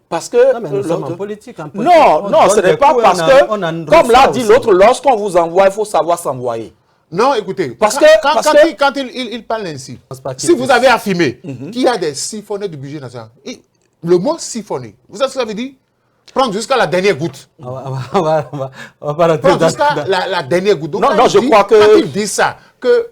Parce que... Non, mais nous sommes en politique. Non, non, ce n'est pas parce que, comme l'a dit l'autre, lorsqu'on vous envoie, il faut savoir s'envoyer. Non, écoutez, quand il parle ainsi, si vous avez affirmé qu'il y a des siphonnés du budget national, le mot siphonner, vous savez ce que ça veut dire? Prendre jusqu'à la dernière goutte. On va pas rentrer prendre jusqu'à la dernière goutte. Donc, non, je crois que... Quand il dit ça, que...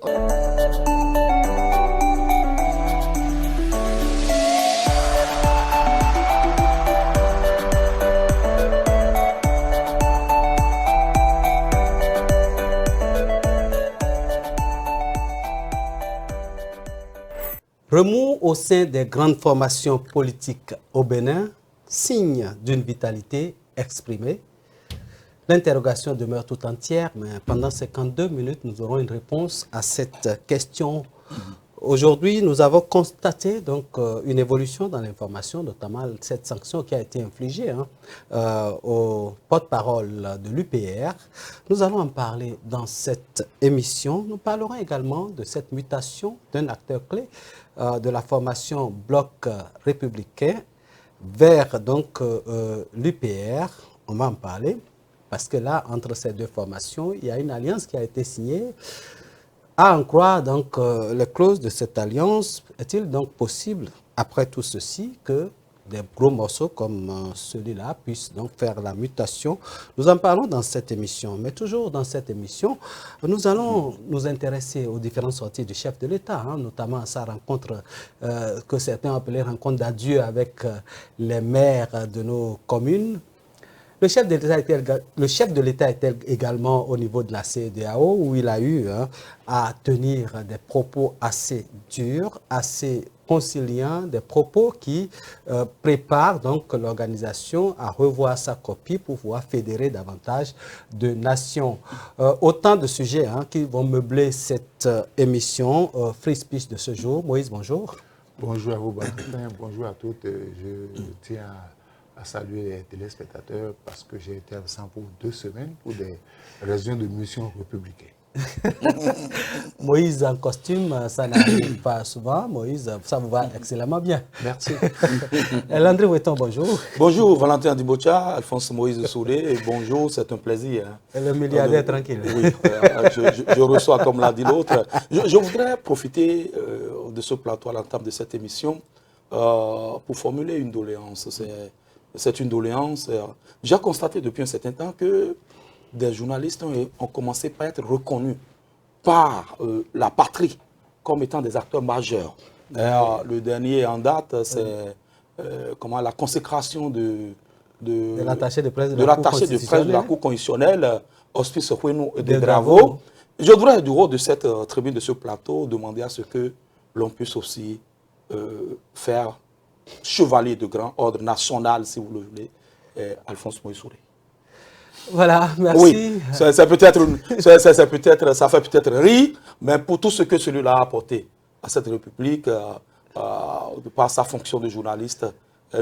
Remous au sein des grandes formations politiques au Bénin, signe d'une vitalité exprimée. L'interrogation demeure tout entière, mais pendant 52 minutes, nous aurons une réponse à cette question. Aujourd'hui, nous avons constaté donc une évolution dans l'information, notamment cette sanction qui a été infligée au porte-parole de l'UPR. Nous allons en parler dans cette émission. Nous parlerons également de cette mutation d'un acteur clé de la formation Bloc républicain vers donc l'UPR. On va en parler parce que là, entre ces deux formations, il y a une alliance qui a été signée. À en croire donc les clauses de cette alliance, est-il donc possible, après tout ceci, que des gros morceaux comme celui-là puissent donc faire la mutation? Nous en parlons dans cette émission, mais toujours dans cette émission, nous allons nous intéresser aux différentes sorties du chef de l'État, notamment à sa rencontre que certains ont appelée rencontre d'adieu avec les maires de nos communes. Le chef de l'État était également au niveau de la CEDEAO où il a eu à tenir des propos assez durs, assez conciliants, des propos qui préparent donc l'organisation à revoir sa copie pour pouvoir fédérer davantage de nations. Autant de sujets qui vont meubler cette émission Free Speech de ce jour. Moïse, bonjour. Bonjour à vous, Baptistin. Bonjour à toutes. Je tiens à saluer les téléspectateurs parce que j'ai été absent pour 2 semaines pour des raisons de mission républicaine. Moïse en costume, ça n'arrive pas souvent. Moïse, ça vous va excellemment bien. Merci. Landry Ouetton, bonjour. Bonjour, Valentin Dibocha, Alphonse Moïse Soulé, et bonjour, c'est un plaisir. Et le milliardaire tranquille. Oui, je reçois comme l'a dit l'autre. Je voudrais profiter de ce plateau à l'entame de cette émission pour formuler une doléance. C'est une doléance. J'ai constaté depuis un certain temps que des journalistes ont commencé par être reconnus par la patrie comme étant des acteurs majeurs. Le dernier en date, c'est la consécration de l'attaché de presse de la Cour constitutionnelle, Hospice Hueno de Dravo. Je voudrais, du haut de cette tribune, de ce plateau, demander à ce que l'on puisse aussi faire chevalier de grand ordre national, si vous le voulez, Alphonse Moïse Soulé. Voilà, merci. Oui, ça fait peut-être rire, mais pour tout ce que celui-là a apporté à cette République, par sa fonction de journaliste,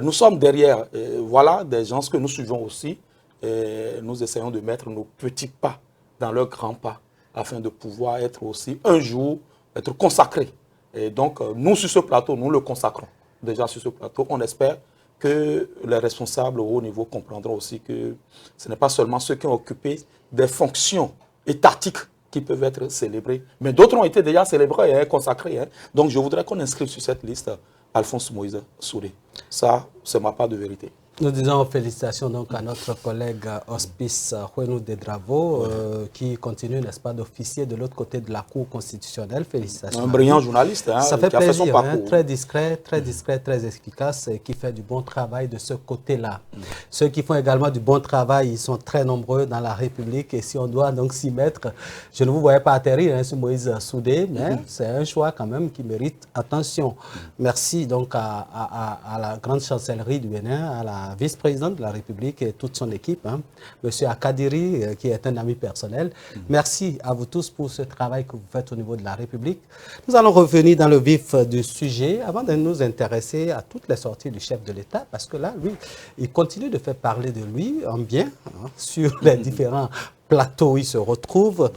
nous sommes derrière. Voilà des gens que nous suivons aussi. Et nous essayons de mettre nos petits pas dans leurs grands pas, afin de pouvoir être aussi un jour, être consacrés. Et donc, nous, sur ce plateau, nous le consacrons. Déjà sur ce plateau, on espère que les responsables au haut niveau comprendront aussi que ce n'est pas seulement ceux qui ont occupé des fonctions étatiques qui peuvent être célébrés, mais d'autres ont été déjà célébrés et consacrés. Donc je voudrais qu'on inscrive sur cette liste Alphonse Moïse Soulé. Ça, c'est ma part de vérité. Nous disons félicitations donc à notre collègue Hospice Hueno de Dravo qui continue, n'est-ce pas, d'officier de l'autre côté de la Cour constitutionnelle. Félicitations. Un brillant journaliste. Ça fait plaisir, très discret, très efficace et qui fait du bon travail de ce côté-là. Ceux qui font également du bon travail, ils sont très nombreux dans la République et si on doit donc s'y mettre, je ne vous voyais pas atterrir sur Moïse Soulé, mais c'est un choix quand même qui mérite attention. Merci donc à la grande chancellerie du Bénin, à la vice-présidente de la République et toute son équipe, Monsieur Akadiri, qui est un ami personnel. Merci à vous tous pour ce travail que vous faites au niveau de la République. Nous allons revenir dans le vif du sujet avant de nous intéresser à toutes les sorties du chef de l'État, parce que là, lui, il continue de faire parler de lui en bien sur les différents plateaux où il se retrouve.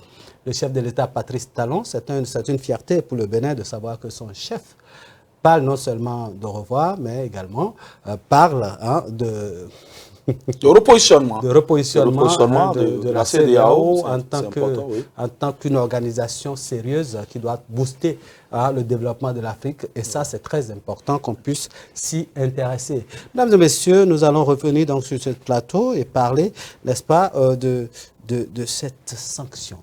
Le chef de l'État, Patrice Talon, c'est une fierté pour le Bénin de savoir que son chef parle non seulement de revoir, mais également parle de repositionnement. De repositionnement de la CEDEAO en tant qu'une organisation sérieuse qui doit booster le développement de l'Afrique. Et ça, c'est très important qu'on puisse s'y intéresser. Mesdames et messieurs, nous allons revenir donc sur ce plateau et parler, n'est-ce pas, de cette sanction.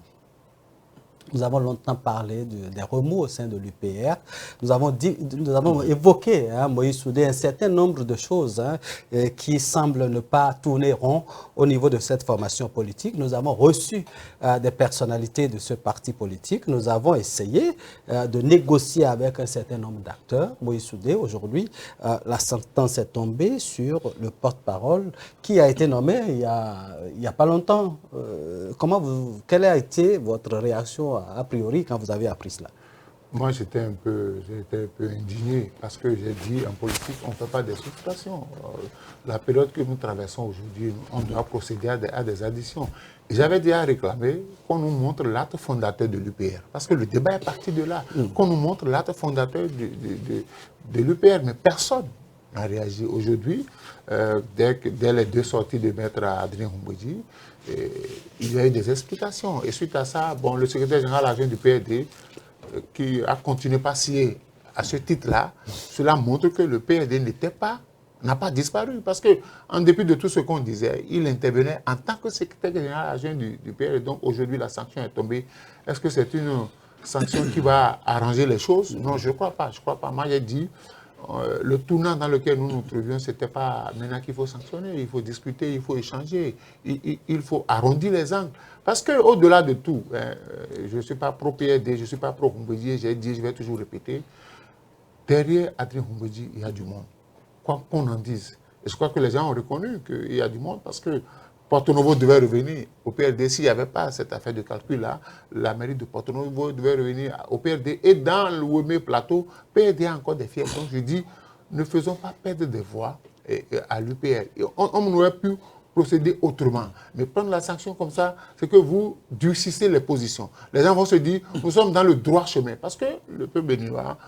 Nous avons longtemps parlé des remous au sein de l'UPR. Nous avons évoqué, Moïse Soudé, un certain nombre de choses qui semblent ne pas tourner rond au niveau de cette formation politique. Nous avons reçu des personnalités de ce parti politique. Nous avons essayé de négocier avec un certain nombre d'acteurs. Moïse Soudé, aujourd'hui, la sentence est tombée sur le porte-parole qui a été nommé il y a pas longtemps. Quelle a été votre réaction a priori quand vous avez appris cela? Moi, j'étais un peu indigné parce que j'ai dit en politique, on ne fait pas des subtractions. La période que nous traversons aujourd'hui, on doit procéder à des additions. J'avais déjà réclamé qu'on nous montre l'acte fondateur de l'UPR parce que le débat est parti de là. Qu'on nous montre l'acte fondateur de l'UPR, mais personne n'a réagi. Aujourd'hui, dès les deux sorties de maître Adrien Humbodji, il y a eu des explications. Et suite à ça, bon, le secrétaire général adjoint du PRD, qui a continué à scier à ce titre-là, cela montre que le PRD n'a pas disparu. Parce qu'en dépit de tout ce qu'on disait, il intervenait en tant que secrétaire général adjoint du PRD. Donc aujourd'hui, la sanction est tombée. Est-ce que c'est une sanction qui va arranger les choses? Non, je ne crois pas. Moi, j'ai dit, le tournant dans lequel nous nous trouvions, ce n'était pas maintenant qu'il faut sanctionner, il faut discuter, il faut échanger, il faut arrondir les angles. Parce qu'au-delà de tout, je ne suis pas pro-PRD, je ne suis pas pro-Humbodji, j'ai dit, je vais toujours répéter, derrière Adrien Humbodji, il y a du monde. Quoi qu'on en dise. Et je crois que les gens ont reconnu qu'il y a du monde parce que Porto Novo devait revenir au PRD. S'il n'y avait pas cette affaire de calcul-là, la mairie de Porto Novo devait revenir au PRD. Et dans le Wemé Plateau, PRD a encore des fiers. Donc je dis, ne faisons pas perdre des voix à l'UPR. On aurait pu procéder autrement. Mais prendre la sanction comme ça, c'est que vous durcissez les positions. Les gens vont se dire, nous sommes dans le droit chemin. Parce que le peuple béninois,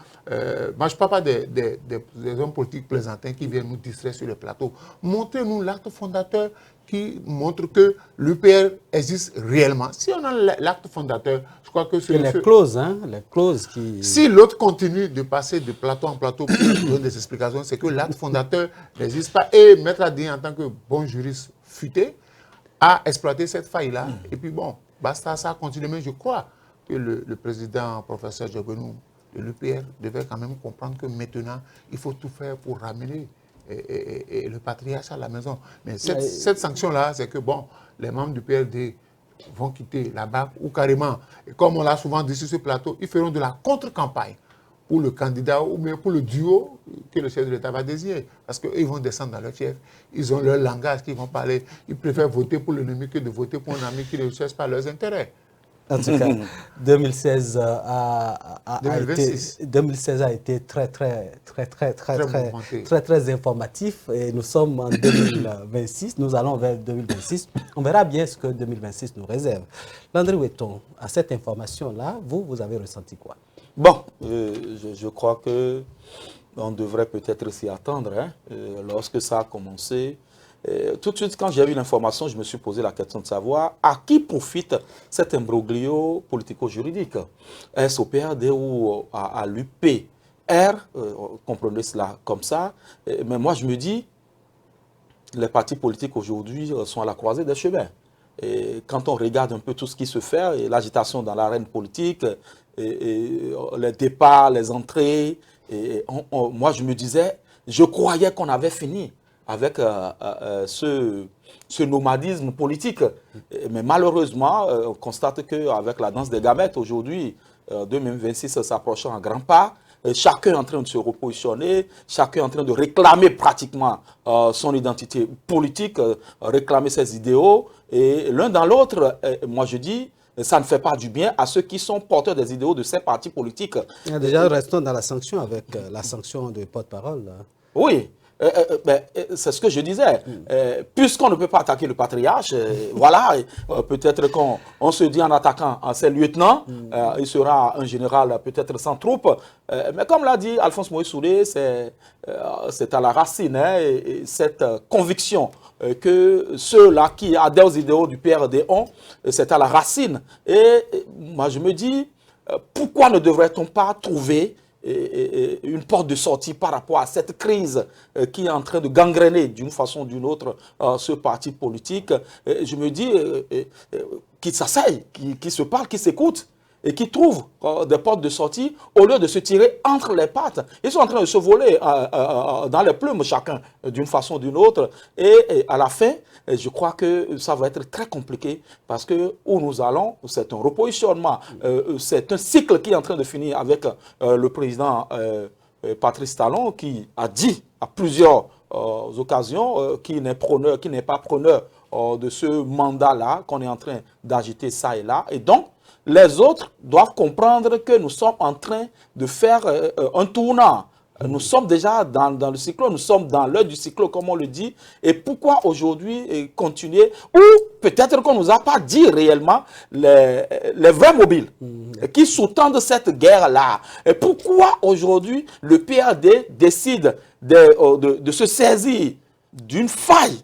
moi je ne parle pas des hommes politiques plaisantins qui viennent nous distraire sur les plateaux. Montrez-nous l'acte fondateur qui montre que l'UPR existe réellement. Si on a l'acte fondateur, je crois que c'est... les clauses qui... Si l'autre continue de passer de plateau en plateau pour donner des explications, c'est que l'acte fondateur n'existe pas. Et Maître Adrien, en tant que bon juriste futé, a exploité cette faille-là. Et puis bon, basta ça continuer. Mais je crois que le président, professeur Djobenou, de l'UPR, devait quand même comprendre que maintenant, il faut tout faire pour ramener et le patriarcat à la maison. Mais cette sanction-là, c'est que bon, les membres du PRD vont quitter la BAC ou carrément, et comme on l'a souvent dit sur ce plateau, ils feront de la contre-campagne pour le candidat ou bien pour le duo que le chef de l'État va désigner. Parce qu'ils vont descendre dans leur chef, ils ont leur langage qu'ils vont parler, ils préfèrent voter pour l'ennemi que de voter pour un ami qui ne cherche pas leurs intérêts. En tout cas, 2016 a été très informatif et nous sommes en 2026, nous allons vers 2026. On verra bien ce que 2026 nous réserve. Landry Weton, à cette information-là, vous avez ressenti quoi? Bon, je crois qu'on devrait peut-être s'y attendre. Lorsque ça a commencé, tout de suite, quand j'ai eu l'information, je me suis posé la question de savoir à qui profite cet imbroglio politico-juridique. Est-ce au PRD ou à l'UPR? Comprenez cela comme ça. Mais moi, je me dis, les partis politiques aujourd'hui sont à la croisée des chemins. Et quand on regarde un peu tout ce qui se fait, l'agitation dans l'arène politique, les départs, les entrées, moi, je me disais, je croyais qu'on avait fini avec ce nomadisme politique. Mais malheureusement, on constate qu'avec la danse des gamètes, aujourd'hui, 2026 s'approchant à grands pas, chacun est en train de se repositionner, chacun est en train de réclamer pratiquement son identité politique, réclamer ses idéaux. Et l'un dans l'autre, moi je dis, ça ne fait pas du bien à ceux qui sont porteurs des idéaux de ces partis politiques. Déjà, restons dans la sanction avec la sanction de porte-parole. Oui. c'est ce que je disais. Puisqu'on ne peut pas attaquer le patriarche, voilà, peut-être qu'on se dit en attaquant ses lieutenants, il sera un général peut-être sans troupes. Mais comme l'a dit Alphonse Moïse Soudé, c'est à la racine, hein, et cette conviction que ceux-là qui adhèrent aux idéaux du PRD ont, c'est à la racine. Et moi, je me dis, pourquoi ne devrait-on pas trouver une porte de sortie par rapport à cette crise qui est en train de gangréner d'une façon ou d'une autre ce parti politique? Je me dis qu'ils s'asseyent, qu'ils se parlent, qu'ils s'écoutent et qui trouvent des portes de sortie au lieu de se tirer entre les pattes. Ils sont en train de se voler dans les plumes chacun d'une façon ou d'une autre. Et à la fin, je crois que ça va être très compliqué parce que où nous allons, c'est un repositionnement, c'est un cycle qui est en train de finir avec le président Patrice Talon qui a dit à plusieurs occasions qu'il n'est pas preneur de ce mandat-là qu'on est en train d'agiter ça et là. Et donc, les autres doivent comprendre que nous sommes en train de faire un tournant. Nous sommes déjà dans le cyclone, nous sommes dans l'heure du cyclone, comme on le dit. Et pourquoi aujourd'hui continuer? Ou peut-être qu'on ne nous a pas dit réellement les vrais mobiles qui sous-tendent cette guerre-là. Et pourquoi aujourd'hui le PRD décide de se saisir d'une faille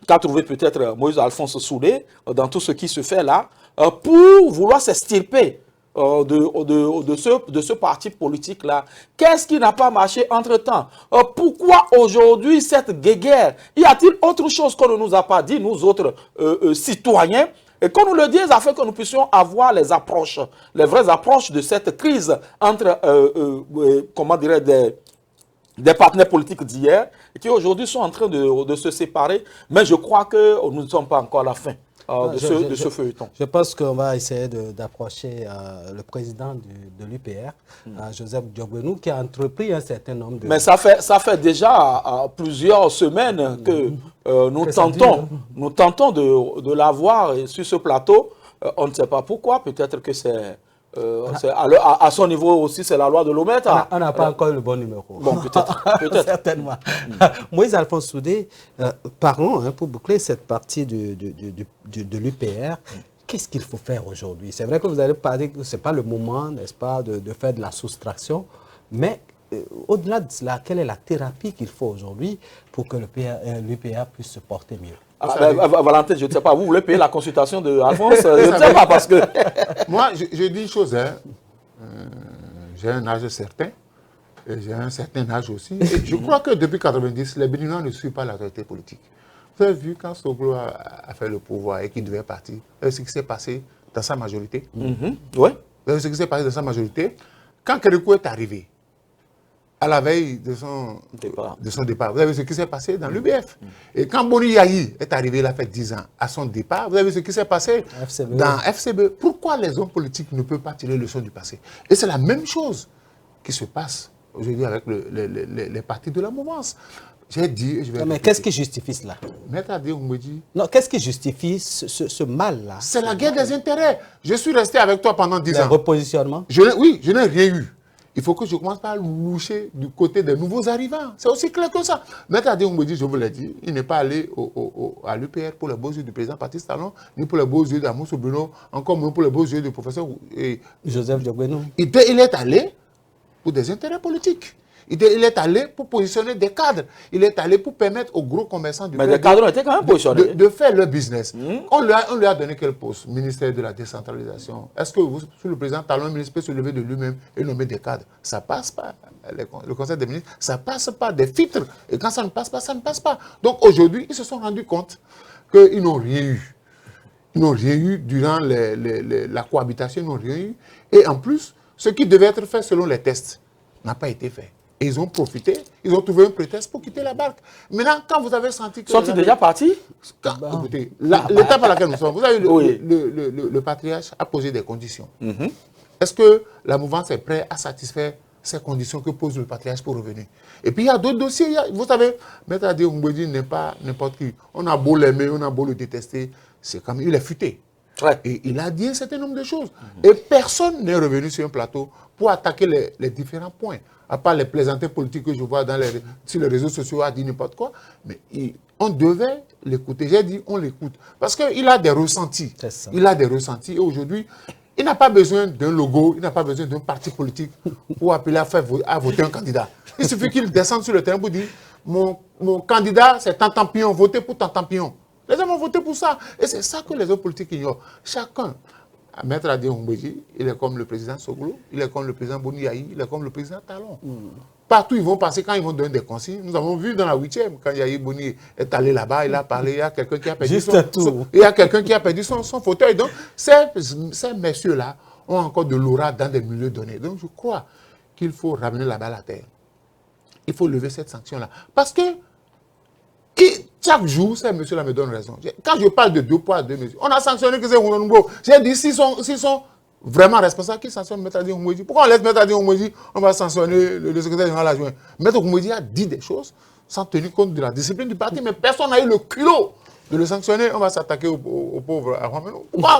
qu'a trouvé peut-être Moïse Alphonse Soudé dans tout ce qui se fait là, pour vouloir s'extirper de ce parti politique-là. Qu'est-ce qui n'a pas marché entre-temps? Pourquoi aujourd'hui cette guéguerre? Y a-t-il autre chose qu'on ne nous a pas dit, nous autres citoyens, et qu'on nous le dise afin que nous puissions avoir les approches, les vraies approches de cette crise entre, comment dirais des partenaires politiques d'hier, qui aujourd'hui sont en train de se séparer, mais je crois que nous ne sommes pas encore à la fin de ce feuilleton. Je pense qu'on va essayer d'approcher le président de l'UPR, Joseph Diogbenou, qui a entrepris un certain nombre de... Mais ça fait déjà plusieurs semaines que nous tentons de l'avoir sur ce plateau. On ne sait pas pourquoi, peut-être que c'est... à son niveau aussi, c'est la loi de l'Ometa. On n'a pas encore le bon numéro. Bon, peut-être. Certainement. Moïse Alphonse Soudé, parlons pour boucler cette partie de l'UPR. Qu'est-ce qu'il faut faire aujourd'hui? C'est vrai que vous allez parler que ce n'est pas le moment, n'est-ce pas, de faire de la soustraction, mais au-delà de cela, quelle est la thérapie qu'il faut aujourd'hui pour que l'UPR puisse se porter mieux? Valentin, je ne sais pas, vous voulez payer la consultation de Alphonse? Je ne sais pas parce que... Moi, je dis une chose, hein. J'ai un âge certain, et j'ai un certain âge aussi. Et je crois que depuis 1990, les Béninois ne suivent pas l'autorité politique. Vous avez vu quand Soglo a fait le pouvoir et qu'il devait partir, vous savez ce qui s'est passé dans sa majorité? Oui. Vous savez ce qui s'est passé dans sa majorité? Quand Kérékou est arrivé, à la veille de son départ. Vous avez vu ce qui s'est passé dans l'UBF. Et quand Boni Yahi est arrivé, il a fait 10 ans à son départ, vous avez vu ce qui s'est passé dans FCB. Pourquoi les hommes politiques ne peuvent pas tirer le leçon du passé? Et c'est la même chose qui se passe aujourd'hui avec les partis de la mouvance. J'ai dit... Mais qu'est-ce qui justifie cela? Maître Adé, on me dit... Non, qu'est-ce qui justifie ce mal-là? C'est la guerre des intérêts. Je suis resté avec toi pendant 10 ans. Le repositionnement? Oui, je n'ai rien eu. Il faut que je commence par loucher du côté des nouveaux arrivants. C'est aussi clair que ça. Maître Adé, on me dit, je vous l'ai dit, il n'est pas allé à l'UPR pour les beaux yeux du président Patrice Talon, ni pour les beaux yeux d'Amos Bruno, encore moins pour les beaux yeux du professeur Joseph Diogbenou. Il est allé pour des intérêts politiques. Il est allé pour positionner des cadres. Il est allé pour permettre aux gros commerçants du pays les cadres étaient quand même positionnés. De faire leur business. On lui a donné quel poste? Ministère de la décentralisation. Est-ce que vous, sous le président Talon, le ministre peut se lever de lui-même et nommer des cadres? Ça passe pas. Le conseil des ministres, ça passe pas. Des filtres. Et quand ça ne passe pas, ça ne passe pas. Donc aujourd'hui, ils se sont rendus compte qu'ils n'ont rien eu. Ils n'ont rien eu durant la cohabitation. Ils n'ont rien eu. Et en plus, ce qui devait être fait selon les tests n'a pas été fait. Et ils ont profité, ils ont trouvé un prétexte pour quitter la barque. Maintenant, quand vous avez senti que... Sont-ils déjà partis? Écoutez, l'étape à laquelle nous sommes, vous avez le patriarche a posé des conditions. Est-ce que la mouvance est prête à satisfaire ces conditions que pose le patriarche pour revenir? Et puis il y a d'autres dossiers. Vous savez, Maître Adé Oumbedi n'est pas n'importe qui. On a beau l'aimer, on a beau le détester, c'est comme il est futé. Et il a dit un certain nombre de choses. Et personne n'est revenu sur un plateau pour attaquer les différents points. À part les plaisanteries politiques que je vois sur les réseaux sociaux, à dire n'importe quoi. Mais on devait l'écouter. J'ai dit, on l'écoute. Parce qu'il a des ressentis. Il a des ressentis. Et aujourd'hui, il n'a pas besoin d'un logo, il n'a pas besoin d'un parti politique pour appeler à voter un candidat. Il suffit qu'il descende sur le terrain pour dire, mon candidat, c'est Tantampion, votez pour Tantampion. Les gens vont voter pour ça. Et c'est ça que les hommes politiques ignorent. Chacun, Maître Adi Oumbéji, il est comme le président Soglo, il est comme le président Boni Yahi, il est comme le président Talon. Partout ils vont passer quand ils vont donner des consignes. Nous avons vu dans la 8e, quand Yahi Boni est allé là-bas, il a parlé, il y a quelqu'un qui a perdu son fauteuil. Donc, ces messieurs-là ont encore de l'aura dans des milieux donnés. Donc, je crois qu'il faut ramener la balle à terre. Il faut lever cette sanction-là. Parce que chaque jour, ces messieurs-là me donnent raison. Quand je parle de 2 poids, 2 mesures, on a sanctionné que c'est Oumoungo. J'ai dit, s'ils sont vraiment responsables, qui sanctionnent Maître Adi Oumbéji? Pourquoi on laisse Maître Adi Oumbéji? On va sanctionner le secrétaire général adjoint. Maître Oumbéji a dit des choses sans tenir compte de la discipline du parti, mais personne n'a eu le culot de le sanctionner. On va s'attaquer aux pauvres.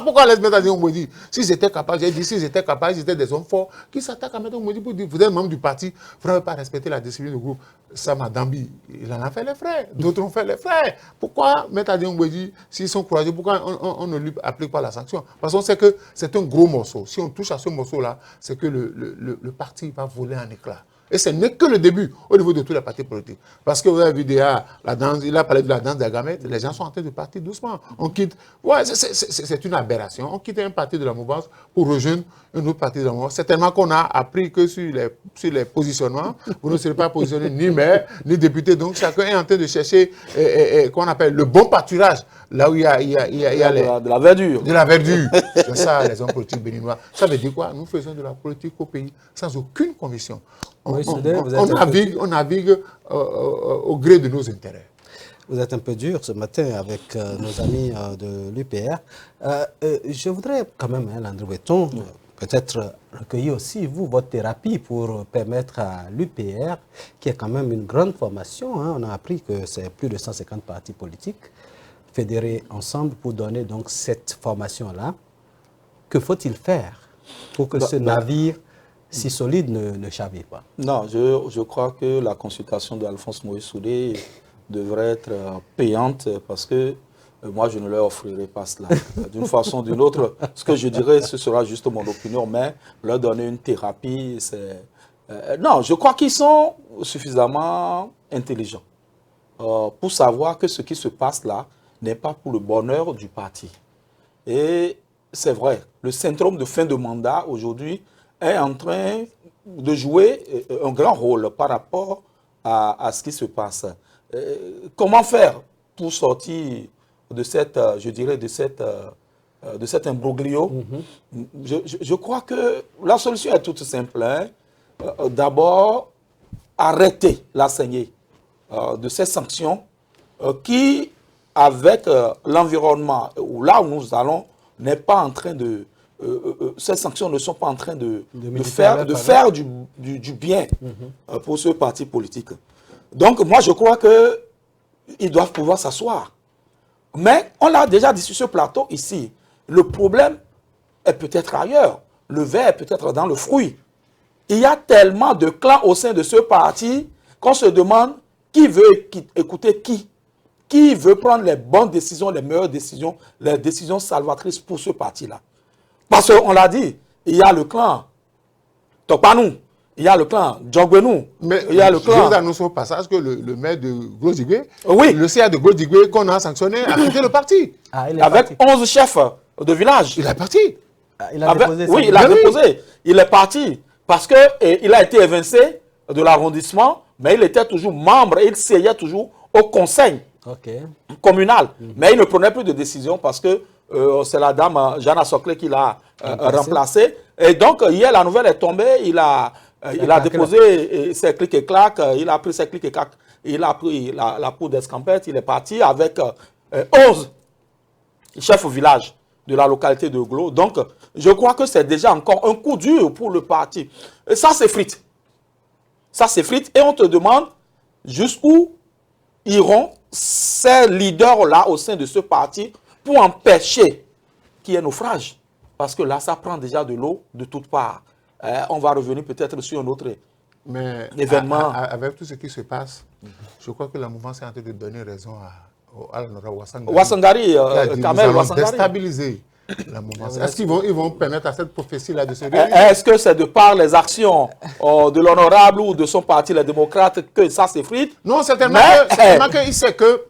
Pourquoi on laisse Maître Adi Oumbéji? S'ils étaient capables, j'ai dit, s'ils étaient capables, ils étaient des hommes forts, qui s'attaquent à Maître Oumbéji pour dire, vous êtes membre du parti, vous n'avez pas respecté la discipline du groupe. Sama Dambi, il en a fait les frais. D'autres ont fait les frais. Pourquoi Maître Adi Oumbéji, s'ils sont courageux, pourquoi on ne lui applique pas la sanction? Parce qu'on sait que c'est un gros morceau. Si on touche à ce morceau-là, c'est que le parti va voler en éclats. Et ce n'est que le début au niveau de tous les partis politiques. Parce que vous avez vu déjà, la danse, il a parlé de la danse des gamètes, les gens sont en train de partir doucement. On quitte, ouais, c'est une aberration. On quitte un parti de la mouvance pour rejoindre un autre parti de la mouvance. C'est tellement qu'on a appris que sur les positionnements, vous ne serez pas positionné ni maire, ni député. Donc chacun est en train de chercher qu'on appelle le bon pâturage. Là où il y a de la verdure. De la verdure. C'est ça, les hommes politiques béninois. Ça veut dire quoi? Nous faisons de la politique au pays sans aucune conviction. On navigue au gré de nos intérêts. Vous êtes un peu dur ce matin avec nos amis de l'UPR. Je voudrais quand même, Landry Breton, peut-être recueillir aussi, vous, votre thérapie pour permettre à l'UPR, qui est quand même une grande formation, on a appris que c'est plus de 150 partis politiques, fédérés ensemble pour donner donc cette formation-là. Que faut-il faire pour que ce navire si solide ne chavire pas? Non, je crois que la consultation d'Alphonse Moïse Soudé devrait être payante parce que moi, je ne leur offrirai pas cela. D'une façon ou d'une autre, ce que je dirais, ce sera juste mon opinion, mais leur donner une thérapie, c'est... non, je crois qu'ils sont suffisamment intelligents pour savoir que ce qui se passe là n'est pas pour le bonheur du parti. Et c'est vrai, le syndrome de fin de mandat aujourd'hui est en train de jouer un grand rôle par rapport à ce qui se passe. Comment faire pour sortir de cette, je dirais, de cet imbroglio? Je crois que la solution est toute simple. D'abord, arrêter la saignée de ces sanctions qui, avec l'environnement, là où nous allons, n'est pas en train de... ces sanctions ne sont pas en train de faire du bien pour ce parti politique. Donc, moi, je crois qu'ils doivent pouvoir s'asseoir. Mais on l'a déjà dit sur ce plateau ici. Le problème est peut-être ailleurs. Le verre est peut-être dans le fruit. Il y a tellement de clans au sein de ce parti qu'on se demande qui veut écouter qui. Qui veut prendre les bonnes décisions, les meilleures décisions, les décisions salvatrices pour ce parti-là. Parce qu'on l'a dit, il y a le clan Topanou, il y a le clan Djongbenou, il y a le clan... Je vous annonce au passage que le maire de Gros-Digwe, le CA de Gros-Digwe qu'on a sanctionné, a quitté le parti. Avec 11 chefs de village. Il est parti. Il a déposé. Oui, il a déposé. Il est parti parce qu'il a été évincé de l'arrondissement, mais il était toujours membre et il siégeait toujours au conseil communal. Mais il ne prenait plus de décision parce que c'est la dame Jana Sokle qui l'a remplacé. Et donc, hier, la nouvelle est tombée. Il a déposé ses clics et claques. Il a pris ses clics et claques. Il a pris la peau d'escampette. Il est parti avec 11 chefs au village de la localité de Glo. Donc, je crois que c'est déjà encore un coup dur pour le parti. Et ça s'effrite. Ça s'effrite. Et on te demande jusqu'où iront ces leaders-là au sein de ce parti pour empêcher qui est naufrage. Parce que là, ça prend déjà de l'eau de toutes parts. On va revenir peut-être sur un autre événement. Avec tout ce qui se passe, je crois que la mouvance est en train de donner raison à l'honorable Ouassangari. Ouassangari, Kamel nous Ouassangari. allons déstabiliser la mouvance. Est-ce qu'ils vont permettre à cette prophétie-là de se réaliser? Est-ce que c'est de par les actions de l'honorable ou de son parti, les démocrates, que ça s'effrite? Non, certainement qu'il sait que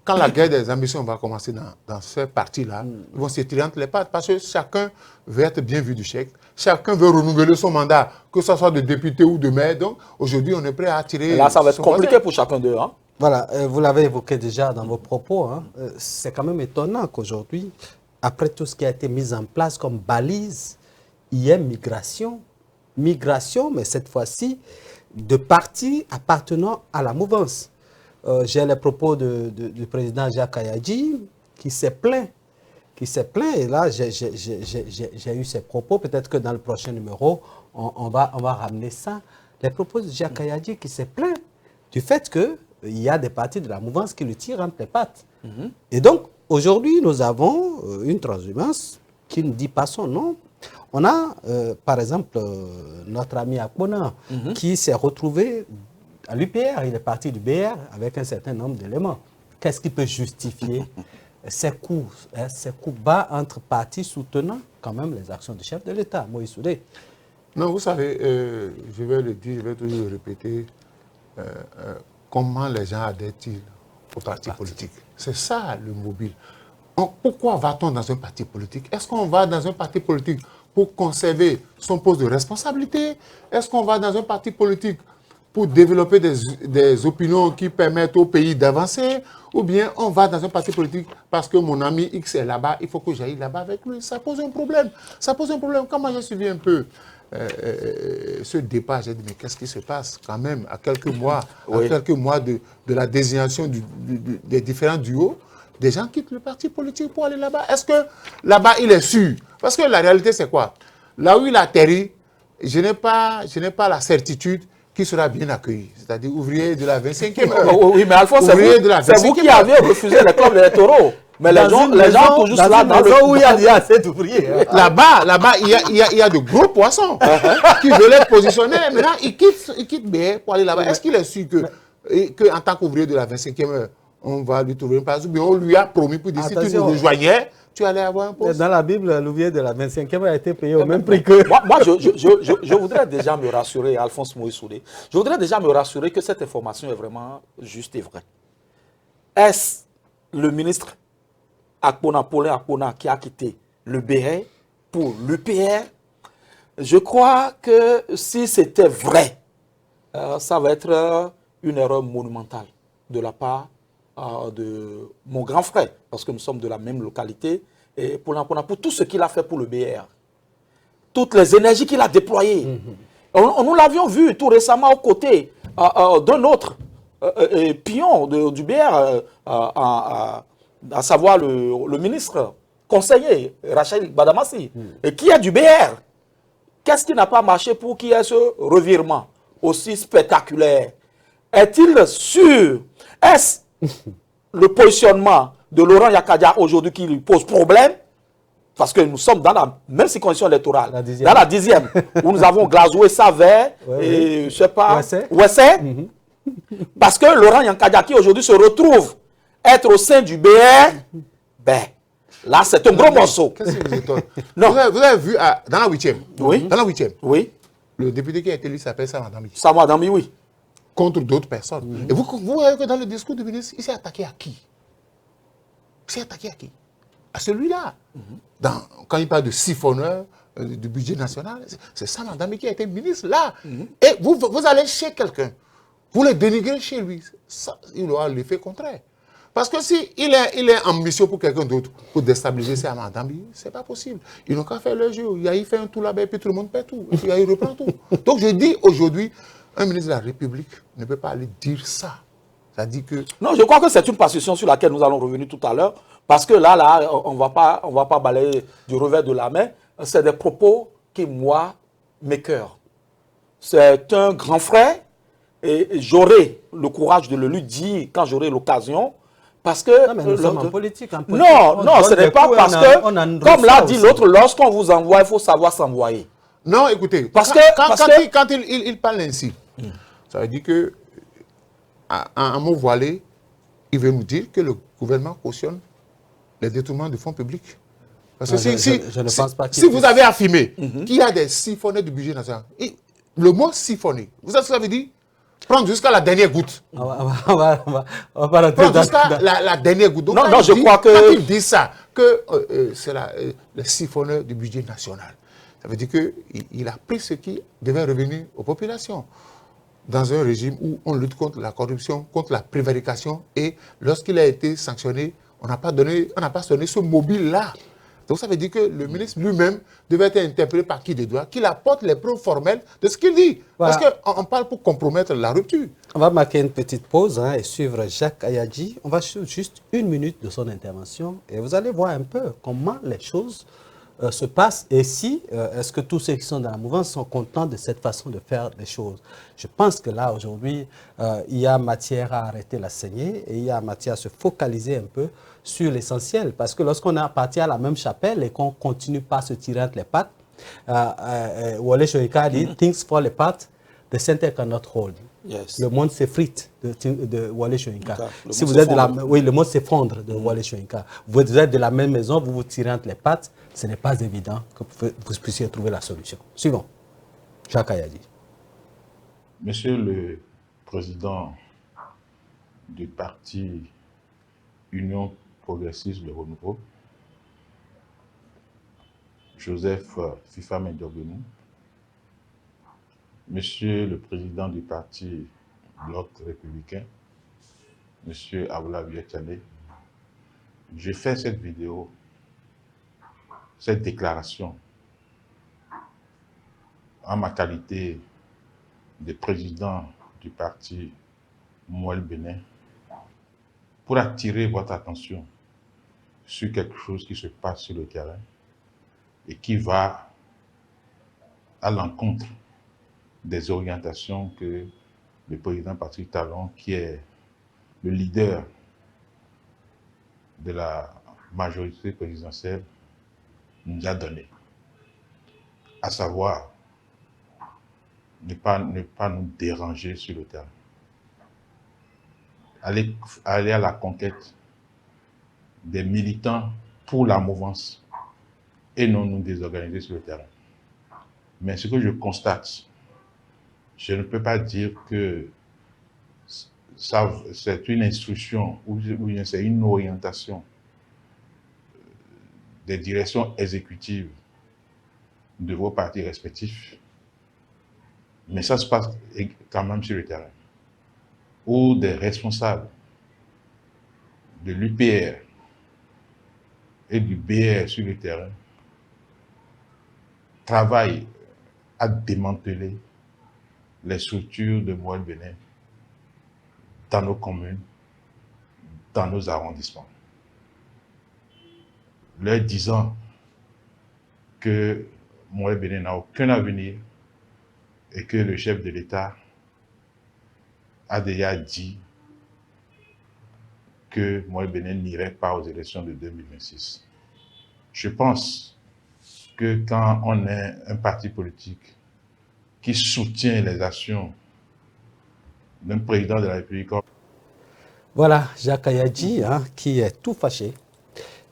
quand la guerre des ambitions va commencer dans ce parti-là, ils vont se tirer entre les pattes parce que chacun veut être bien vu du chèque. Chacun veut renouveler son mandat, que ce soit de député ou de maire. Donc, aujourd'hui, on est prêt à tirer. Et là, ça va être compliqué pour chacun d'eux. Hein? Voilà, vous l'avez évoqué déjà dans vos propos. Hein. C'est quand même étonnant qu'aujourd'hui, après tout ce qui a été mis en place comme balise, il y ait migration, mais cette fois-ci, de partis appartenant à la mouvance. J'ai les propos du président Jacques Kayadji qui s'est plaint. Et là, j'ai eu ses propos. Peut-être que dans le prochain numéro, on va ramener ça. Les propos de Jacques Kayadji qui s'est plaint du fait qu'il y a des partis de la mouvance qui le tirent entre les pattes. Et donc, aujourd'hui, nous avons une transhumance qui ne dit pas son nom. On a, par exemple, notre ami Akpona qui s'est retrouvé à l'UPR. Il est parti du BR avec un certain nombre d'éléments. Qu'est-ce qui peut justifier ces coups bas entre partis soutenant quand même les actions du chef de l'État, Moïse Soudé? Non, vous savez, je vais le dire, je vais toujours le répéter, comment les gens adhèrent-ils au parti politique? C'est ça le mobile. Pourquoi va-t-on dans un parti politique? Est-ce qu'on va dans un parti politique pour conserver son poste de responsabilité? Est-ce qu'on va dans un parti politique pour développer des opinions qui permettent au pays d'avancer? Ou bien on va dans un parti politique parce que mon ami X est là-bas, il faut que j'aille là-bas avec lui. Ça pose un problème. Ça pose un problème. Quand moi j'ai suivi un peu ce départ, j'ai dit, mais qu'est-ce qui se passe quand même à quelques mois, de la désignation des différents duos? Des gens quittent le parti politique pour aller là-bas. Est-ce que là-bas, il est sûr? Parce que la réalité, c'est quoi? Là où il atterrit, je n'ai pas la certitude qu'il sera bien accueilli. C'est-à-dire ouvrier de la 25e heure. Oui, mais Alphonse, c'est vous qui avez refusé les clubs électoraux. Mais les gens toujours là dans le où il y a assez d'ouvriers. Là-bas, il y a de gros poissons qui veulent être positionnés. Maintenant, ils quittent BR pour aller là-bas. Est-ce qu'il est sûr que en tant qu'ouvrier de la 25e heure, on va lui trouver une place, ou bien on lui a promis pour dire si tu nous rejoignais, tu allais avoir un poste? Dans la Bible, l'ouvrier de la 25e a été payé au même prix que... Moi, je voudrais déjà me rassurer, Alphonse Moïse Soudé, je voudrais déjà me rassurer que cette information est vraiment juste et vraie. Est-ce le ministre Paulin Akpona qui a quitté le BR pour l'UPR? Je crois que si c'était vrai, ça va être une erreur monumentale de la part de mon grand frère, parce que nous sommes de la même localité, et pour tout ce qu'il a fait pour le BR, toutes les énergies qu'il a déployées. Nous l'avions vu tout récemment aux côtés d'un autre pion du BR, à savoir le ministre conseiller, Rachel Badamassi, et qui est du BR. Qu'est-ce qui n'a pas marché pour qu'il y ait ce revirement aussi spectaculaire? Est-il sûr? Est-ce le positionnement de Laurent Yakadia aujourd'hui qui lui pose problème? Parce que nous sommes dans la même circonscription électorale, dans la 10e, où nous avons Glazoué, Savert, et je sais pas, Ouessé. Parce que Laurent Yakadia qui aujourd'hui se retrouve être au sein du BR, ben, là c'est un gros morceau. Qu'est-ce qui vous étonne? Vous avez vu dans la 8e, dans la 8e, le député qui a été élu s'appelle Samadami. Samadami, oui. Contre d'autres personnes. Et vous voyez que dans le discours du ministre, il s'est attaqué à qui? Il s'est attaqué à qui? À celui-là. Quand il parle de siphonneur du budget national, c'est Samadami qui a été ministre là. Et vous allez chez quelqu'un, vous le dénigrez chez lui. Ça, il aura l'effet contraire. Parce que si il est en mission pour quelqu'un d'autre, pour déstabiliser Samadami, c'est pas possible. Ils n'ont qu'à faire le jeu. Il fait un tout là-bas et puis tout le monde paie tout. Et puis il reprend tout. Donc je dis aujourd'hui, un ministre de la République ne peut pas aller dire ça. Ça dit que... Non, je crois que c'est une position sur laquelle nous allons revenir tout à l'heure, parce que là, on va pas balayer du revers de la main. C'est des propos qui, moi, m'écœurent. C'est un grand frère, et j'aurai le courage de le lui dire quand j'aurai l'occasion, Parce que... Non, mais nous sommes en politique. Non, non, ce n'est pas parce que, comme l'a dit l'autre, lorsqu'on vous envoie, il faut savoir s'envoyer. Non, écoutez, Quand il parle ainsi, ça veut dire que, un mot voilé, il veut nous dire que le gouvernement cautionne les détournements de fonds publics. Parce que je ne pense pas si vous avez affirmé qu'il y a des siphonnés du budget national, le mot siphonner, vous savez ce que ça veut dire? Prendre jusqu'à la dernière goutte. On va prendre jusqu'à la dernière goutte. Donc, non, je crois que... Quand il dit ça, que c'est le siphonneur du budget national, ça veut dire qu'il a pris ce qui devait revenir aux populations. Dans un régime où on lutte contre la corruption, contre la prévarication, et lorsqu'il a été sanctionné, on n'a pas donné ce mobile-là. Donc ça veut dire que le ministre lui-même devait être interpellé par qui de droit, qu'il apporte les preuves formelles de ce qu'il dit. Voilà. Parce qu'on parle pour compromettre la rupture. On va marquer une petite pause et suivre Jacques Kayadji. On va suivre juste 1 minute de son intervention et vous allez voir un peu comment les choses se passent et si, est-ce que tous ceux qui sont dans la mouvance sont contents de cette façon de faire les choses. Je pense que là, aujourd'hui, il y a matière à arrêter la saignée et il y a matière à se focaliser un peu sur l'essentiel. Parce que lorsqu'on appartient à la même chapelle et qu'on continue pas à se tirer entre les pattes, Wole Soyinka dit « Things fall apart, the center cannot hold ». Yes. Le monde s'effrite de Wole Soyinka. Si vous êtes le monde s'effondre de Wole Soyinka. Vous êtes de la même maison, vous vous tirez entre les pattes, ce n'est pas évident que vous puissiez trouver la solution. Suivons. Jacques Kayadji. Monsieur le Président du parti Union progressiste de Renouveau, Joseph Fifa Mendiogbenou, Monsieur le Président du parti Bloc républicain, Monsieur Aboula Bietchane, j'ai fait cette vidéo, cette déclaration, en ma qualité de président du parti Mouel Bénin, pour attirer votre attention sur quelque chose qui se passe sur le terrain et qui va à l'encontre des orientations que le président Patrick Talon, qui est le leader de la majorité présidentielle, nous a donné. À savoir, ne pas nous déranger sur le terrain. Aller à la conquête des militants pour la mouvance et non nous désorganiser sur le terrain. Mais ce que je constate, je ne peux pas dire que c'est une instruction ou c'est une orientation des directions exécutives de vos partis respectifs, mais ça se passe quand même sur le terrain, où des responsables de l'UPR et du BR sur le terrain travaillent à démanteler les structures de Mouel Bénin dans nos communes, dans nos arrondissements, leur disant que Mouel Bénin n'a aucun avenir et que le chef de l'État a déjà dit que Mouel Bénin n'irait pas aux élections de 2026. Je pense que quand on est un parti politique qui soutient les actions d'un président de la République. Voilà, Jacques Kayadji, qui est tout fâché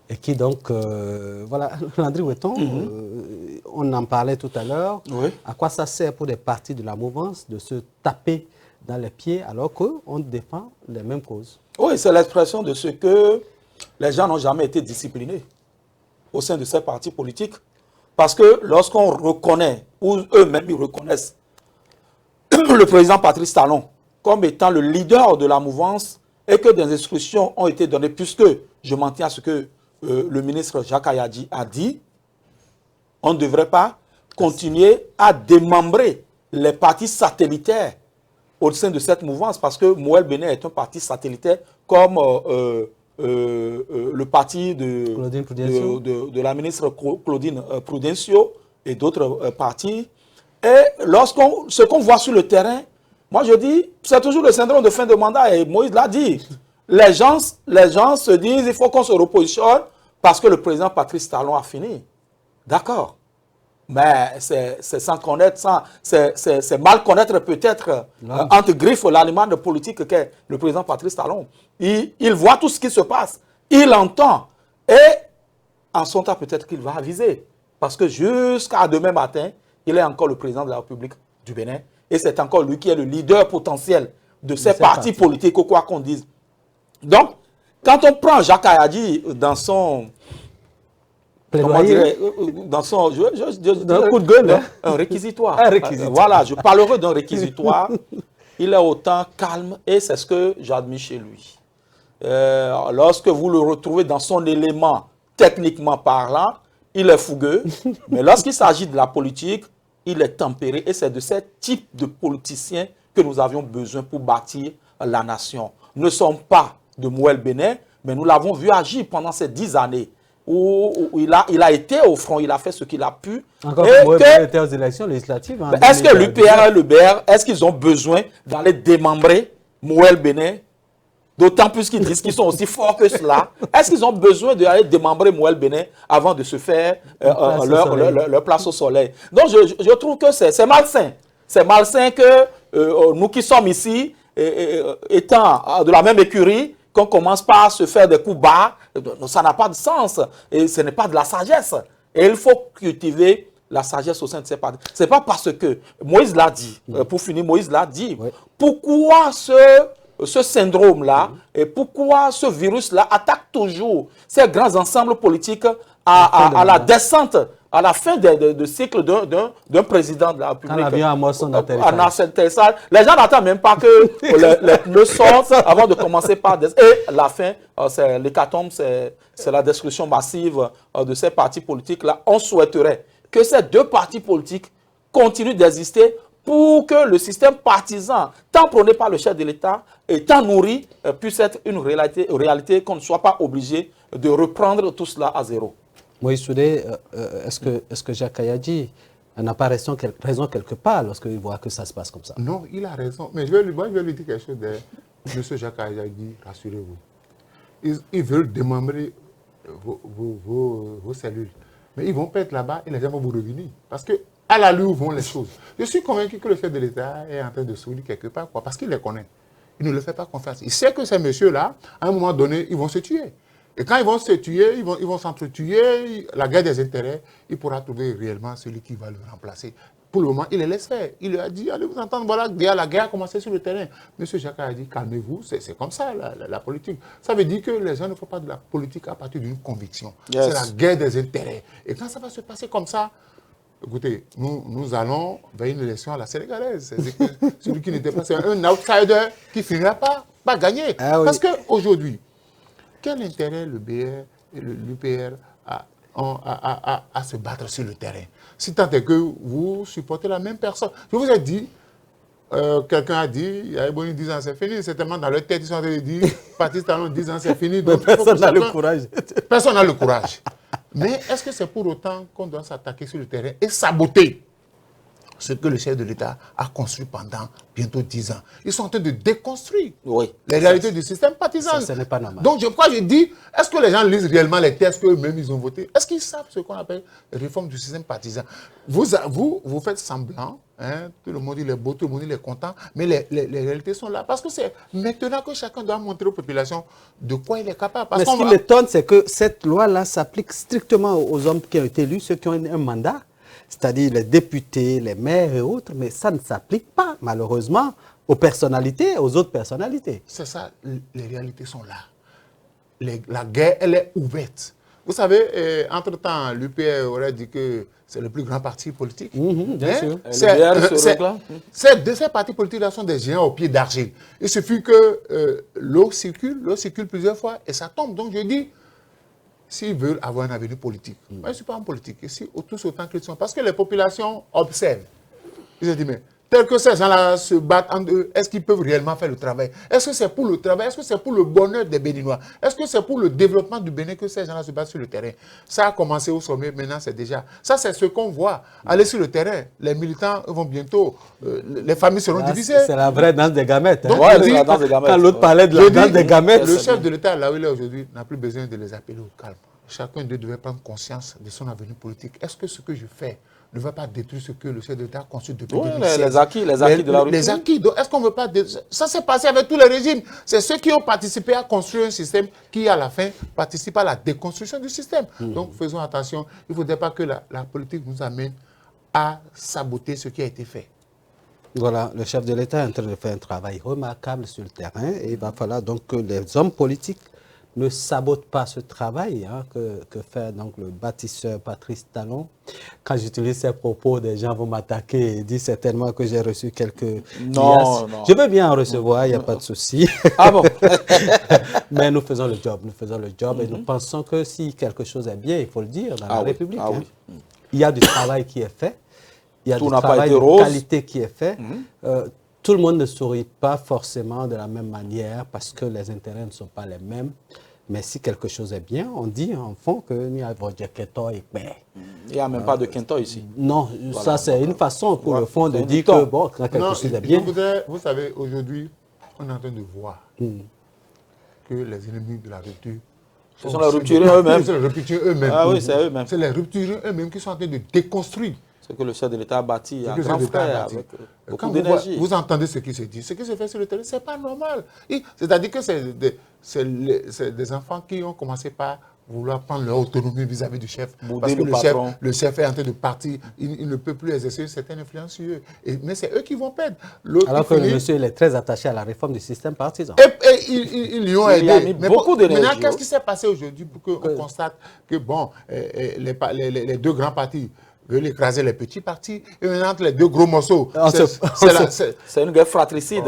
et qui donc, voilà, Landry Weton, on en parlait tout à l'heure. Oui. À quoi ça sert pour des partis de la mouvance de se taper dans les pieds alors qu'on défend les mêmes causes? Oui, c'est l'expression de ce que les gens n'ont jamais été disciplinés au sein de ces partis politiques. Parce que lorsqu'on reconnaît, ou eux-mêmes ils reconnaissent, le président Patrice Talon comme étant le leader de la mouvance et que des instructions ont été données, puisque je m'en tiens à ce que le ministre Jacques Kayadji a dit, on ne devrait pas continuer à démembrer les partis satellitaires au sein de cette mouvance, parce que Mouel Bénin est un parti satellitaire comme le parti de la ministre Claudine Prudencio et d'autres partis. Et ce qu'on voit sur le terrain, moi je dis, c'est toujours le syndrome de fin de mandat, et Moïse l'a dit. les gens se disent il faut qu'on se repositionne parce que le président Patrice Talon a fini. D'accord. Mais c'est sans connaître, c'est mal connaître peut-être entre griffes l'aliment de politique qu'est le président Patrice Talon. Il voit tout ce qui se passe, il entend et en son temps peut-être qu'il va aviser. Parce que jusqu'à demain matin, il est encore le président de la République du Bénin et c'est encore lui qui est le leader potentiel de ces partis politiques, quoi qu'on dise. Donc, quand on prend Jacques Kayadji dans son... Comment dirais, dans son... un coup de gueule, hein? Un réquisitoire. Un réquisitoire. Voilà, je parlerai d'un réquisitoire. Il est autant calme et c'est ce que j'admire chez lui. Lorsque vous le retrouvez dans son élément, techniquement parlant, il est fougueux. Mais lorsqu'il s'agit de la politique, il est tempéré. Et c'est de ce type de politiciens que nous avions besoin pour bâtir la nation. Nous ne sommes pas de Mouel Bénin, mais nous l'avons vu agir pendant ces 10 années où il a été au front, il a fait ce qu'il a pu. Encore que Mouel Bénin était aux élections législatives. Hein, est-ce que l'UPR et le BR, est-ce qu'ils ont besoin d'aller démembrer Mouel Bénin? D'autant plus qu'ils disent qu'ils sont aussi forts que cela. Est-ce qu'ils ont besoin d'aller démembrer Mouel Bénin avant de se faire leur place au soleil? Donc je trouve que c'est malsain. C'est malsain que nous qui sommes ici, étant de la même écurie, qu'on commence par se faire des coups bas, ça n'a pas de sens. Et ce n'est pas de la sagesse. Et il faut cultiver la sagesse au sein de ces partis. Ce n'est pas parce que Moïse l'a dit, pour finir, Moïse l'a dit. Oui. Pourquoi ce syndrome-là et pourquoi ce virus-là attaque toujours ces grands ensembles politiques à la descente, à la fin de cycle d'un président de la République. Quand l'avion amorce son atterrissage. Les gens n'attendent même pas que les pneus sortent avant de commencer par... Et la fin, l'hécatombe, c'est la destruction massive de ces partis politiques-là. On souhaiterait que ces deux partis politiques continuent d'exister pour que le système partisan, tant prôné par le chef de l'État et tant nourri, puisse être une réalité qu'on ne soit pas obligé de reprendre tout cela à zéro. Moïse Soudé, est-ce que Jacques Kayadji n'a pas raison quelque part lorsqu'il voit que ça se passe comme ça? Non, il a raison. Mais je vais lui dire quelque chose de M. Jacques Kayadji, rassurez-vous. Ils veulent démembrer vos cellules. Mais ils vont pas être là-bas et les gens vont vous revenir. Parce que à la où vont les choses. Je suis convaincu que le chef de l'État est en train de souligner quelque part, parce qu'il les connaît. Il ne le fait pas confiance. Il sait que ces messieurs-là, à un moment donné, ils vont se tuer. Et quand ils vont se tuer, ils vont s'entretuer, la guerre des intérêts, il pourra trouver réellement celui qui va le remplacer. Pour le moment, il les laisse faire. Il leur a dit, allez vous entendre, voilà, la guerre a commencé sur le terrain. Monsieur Jacques a dit, calmez-vous, c'est comme ça la politique. Ça veut dire que les gens ne font pas de la politique à partir d'une conviction. Yes. C'est la guerre des intérêts. Et quand ça va se passer comme ça, écoutez, nous allons vers une élection à la sénégalaise. Celui qui n'était pas, c'est un outsider qui finira pas gagner. Ah, oui. Parce qu'aujourd'hui, quel intérêt le BR et l'UPR ont à se battre sur le terrain? Si tant est que vous supportez la même personne. Je vous ai dit, quelqu'un a dit, il y a 10 ans c'est fini, c'est tellement dans leur tête, ils sont en train de dire, Patrice Talon 10 ans c'est fini. Donc personne n'a le courage. Personne n'a le courage. Mais est-ce que c'est pour autant qu'on doit s'attaquer sur le terrain et saboter ce que le chef de l'État a construit pendant bientôt 10 ans? Ils sont en train de déconstruire les réalités du système partisan. Ça n'est pas normal. Donc, je dis, est-ce que les gens lisent réellement les textes qu'eux-mêmes ils ont votés? Est-ce qu'ils savent ce qu'on appelle réforme du système partisan? Vous faites semblant, hein, tout le monde il est beau, tout le monde il est content, mais les réalités sont là. Parce que c'est maintenant que chacun doit montrer aux populations de quoi il est capable. Mais ce qui m'étonne, c'est que cette loi-là s'applique strictement aux hommes qui ont été élus, ceux qui ont un mandat. C'est-à-dire les députés, les maires et autres, mais ça ne s'applique pas, malheureusement, aux personnalités, aux autres personnalités. C'est ça, les réalités sont là. La guerre, elle est ouverte. Vous savez, entre-temps, l'UPR aurait dit que c'est le plus grand parti politique. Bien sûr. De ces partis politiques-là sont des géants au pied d'argile. Il suffit que l'eau circule plusieurs fois et ça tombe. Donc je dis, s'ils veulent avoir un avenir politique, moi je ne suis pas en politique, ici, tous autant qu'ils sont. Parce que les populations observent. Ils se disent, mais tels que ces gens-là se battent entre eux, est-ce qu'ils peuvent réellement faire le travail? Est-ce que c'est pour le travail? Est-ce que c'est pour le bonheur des Béninois? Est-ce que c'est pour le développement du Bénin que ces gens-là se battent sur le terrain? Ça a commencé au sommet, maintenant c'est déjà... Ça, c'est ce qu'on voit. Aller sur le terrain, les militants vont bientôt... les familles seront divisées. C'est la vraie danse des gamètes. Donc, Ouais, je dis, la danse des gamètes. Quand l'autre parlait de la danse des gamètes. le chef de l'État, là où il est aujourd'hui, n'a plus besoin de les appeler au calme. Chacun d'eux devait prendre conscience de son avenir politique. Est-ce que ce que je fais ne va pas détruire ce que le chef de l'État a conçu depuis 2016? Les acquis de la rupture. Les acquis. Donc, est-ce qu'on ne veut pas... Ça s'est passé avec tous les régimes. C'est ceux qui ont participé à construire un système qui, à la fin, participe à la déconstruction du système. Donc, faisons attention. Il ne faudrait pas que la politique nous amène à saboter ce qui a été fait. Voilà, le chef de l'État est en train de faire un travail remarquable sur le terrain et il va falloir donc que les hommes politiques ne sabotent pas ce travail que fait donc le bâtisseur Patrice Talon. Quand j'utilise ces propos, des gens vont m'attaquer et dire certainement que j'ai reçu quelques... Non. Je veux bien en recevoir, il n'y a pas de souci. Ah bon? Mais nous faisons le job et nous pensons que si quelque chose est bien, il faut le dire dans la République. Ah oui. Il y a du travail qui est fait, il y a Tout du n'a pas travail été de rose. qualité qui est fait. Tout le monde ne sourit pas forcément de la même manière parce que les intérêts ne sont pas les mêmes. Mais si quelque chose est bien, on dit en fond que nous avons dit Quinto et Pé. Il n'y a même pas de Quinto ici. Non, Voilà. ça c'est une façon pour le fond de C'est un dire dicton. que bon, quand quelque Non, chose est je bien. voudrais, vous savez, aujourd'hui, on est en train de voir que les ennemis de la rupture... Ce sont les rupturiers eux-mêmes. C'est les rupturiers eux-mêmes. Ah oui, c'est eux-mêmes. C'est les rupturiers eux-mêmes qui sont en train de déconstruire. Ce que le chef de l'État a bâti à Ce que grand le chef de l'État a frère, bâti. avec beaucoup Quand d'énergie. vous entendez ce qui se dit, ce qui se fait sur le terrain, ce n'est pas normal. C'est-à-dire que c'est des enfants qui ont commencé par vouloir prendre leur autonomie vis-à-vis du chef. Bouder Parce que le patron. le chef est en train de partir, il ne peut plus exercer une certaine influence sur eux. Mais c'est eux qui vont perdre. L'autre, Alors que il le finit- monsieur il est très attaché à la réforme du système partisan. Et ils lui ont Il y a aidé. mis beaucoup d'énergie, Maintenant, qu'est-ce oui. qui s'est passé aujourd'hui pour qu'on constate que, bon, les deux grands partis veulent écraser les petits partis, et maintenant, les deux gros morceaux, C'est une guerre fratricide.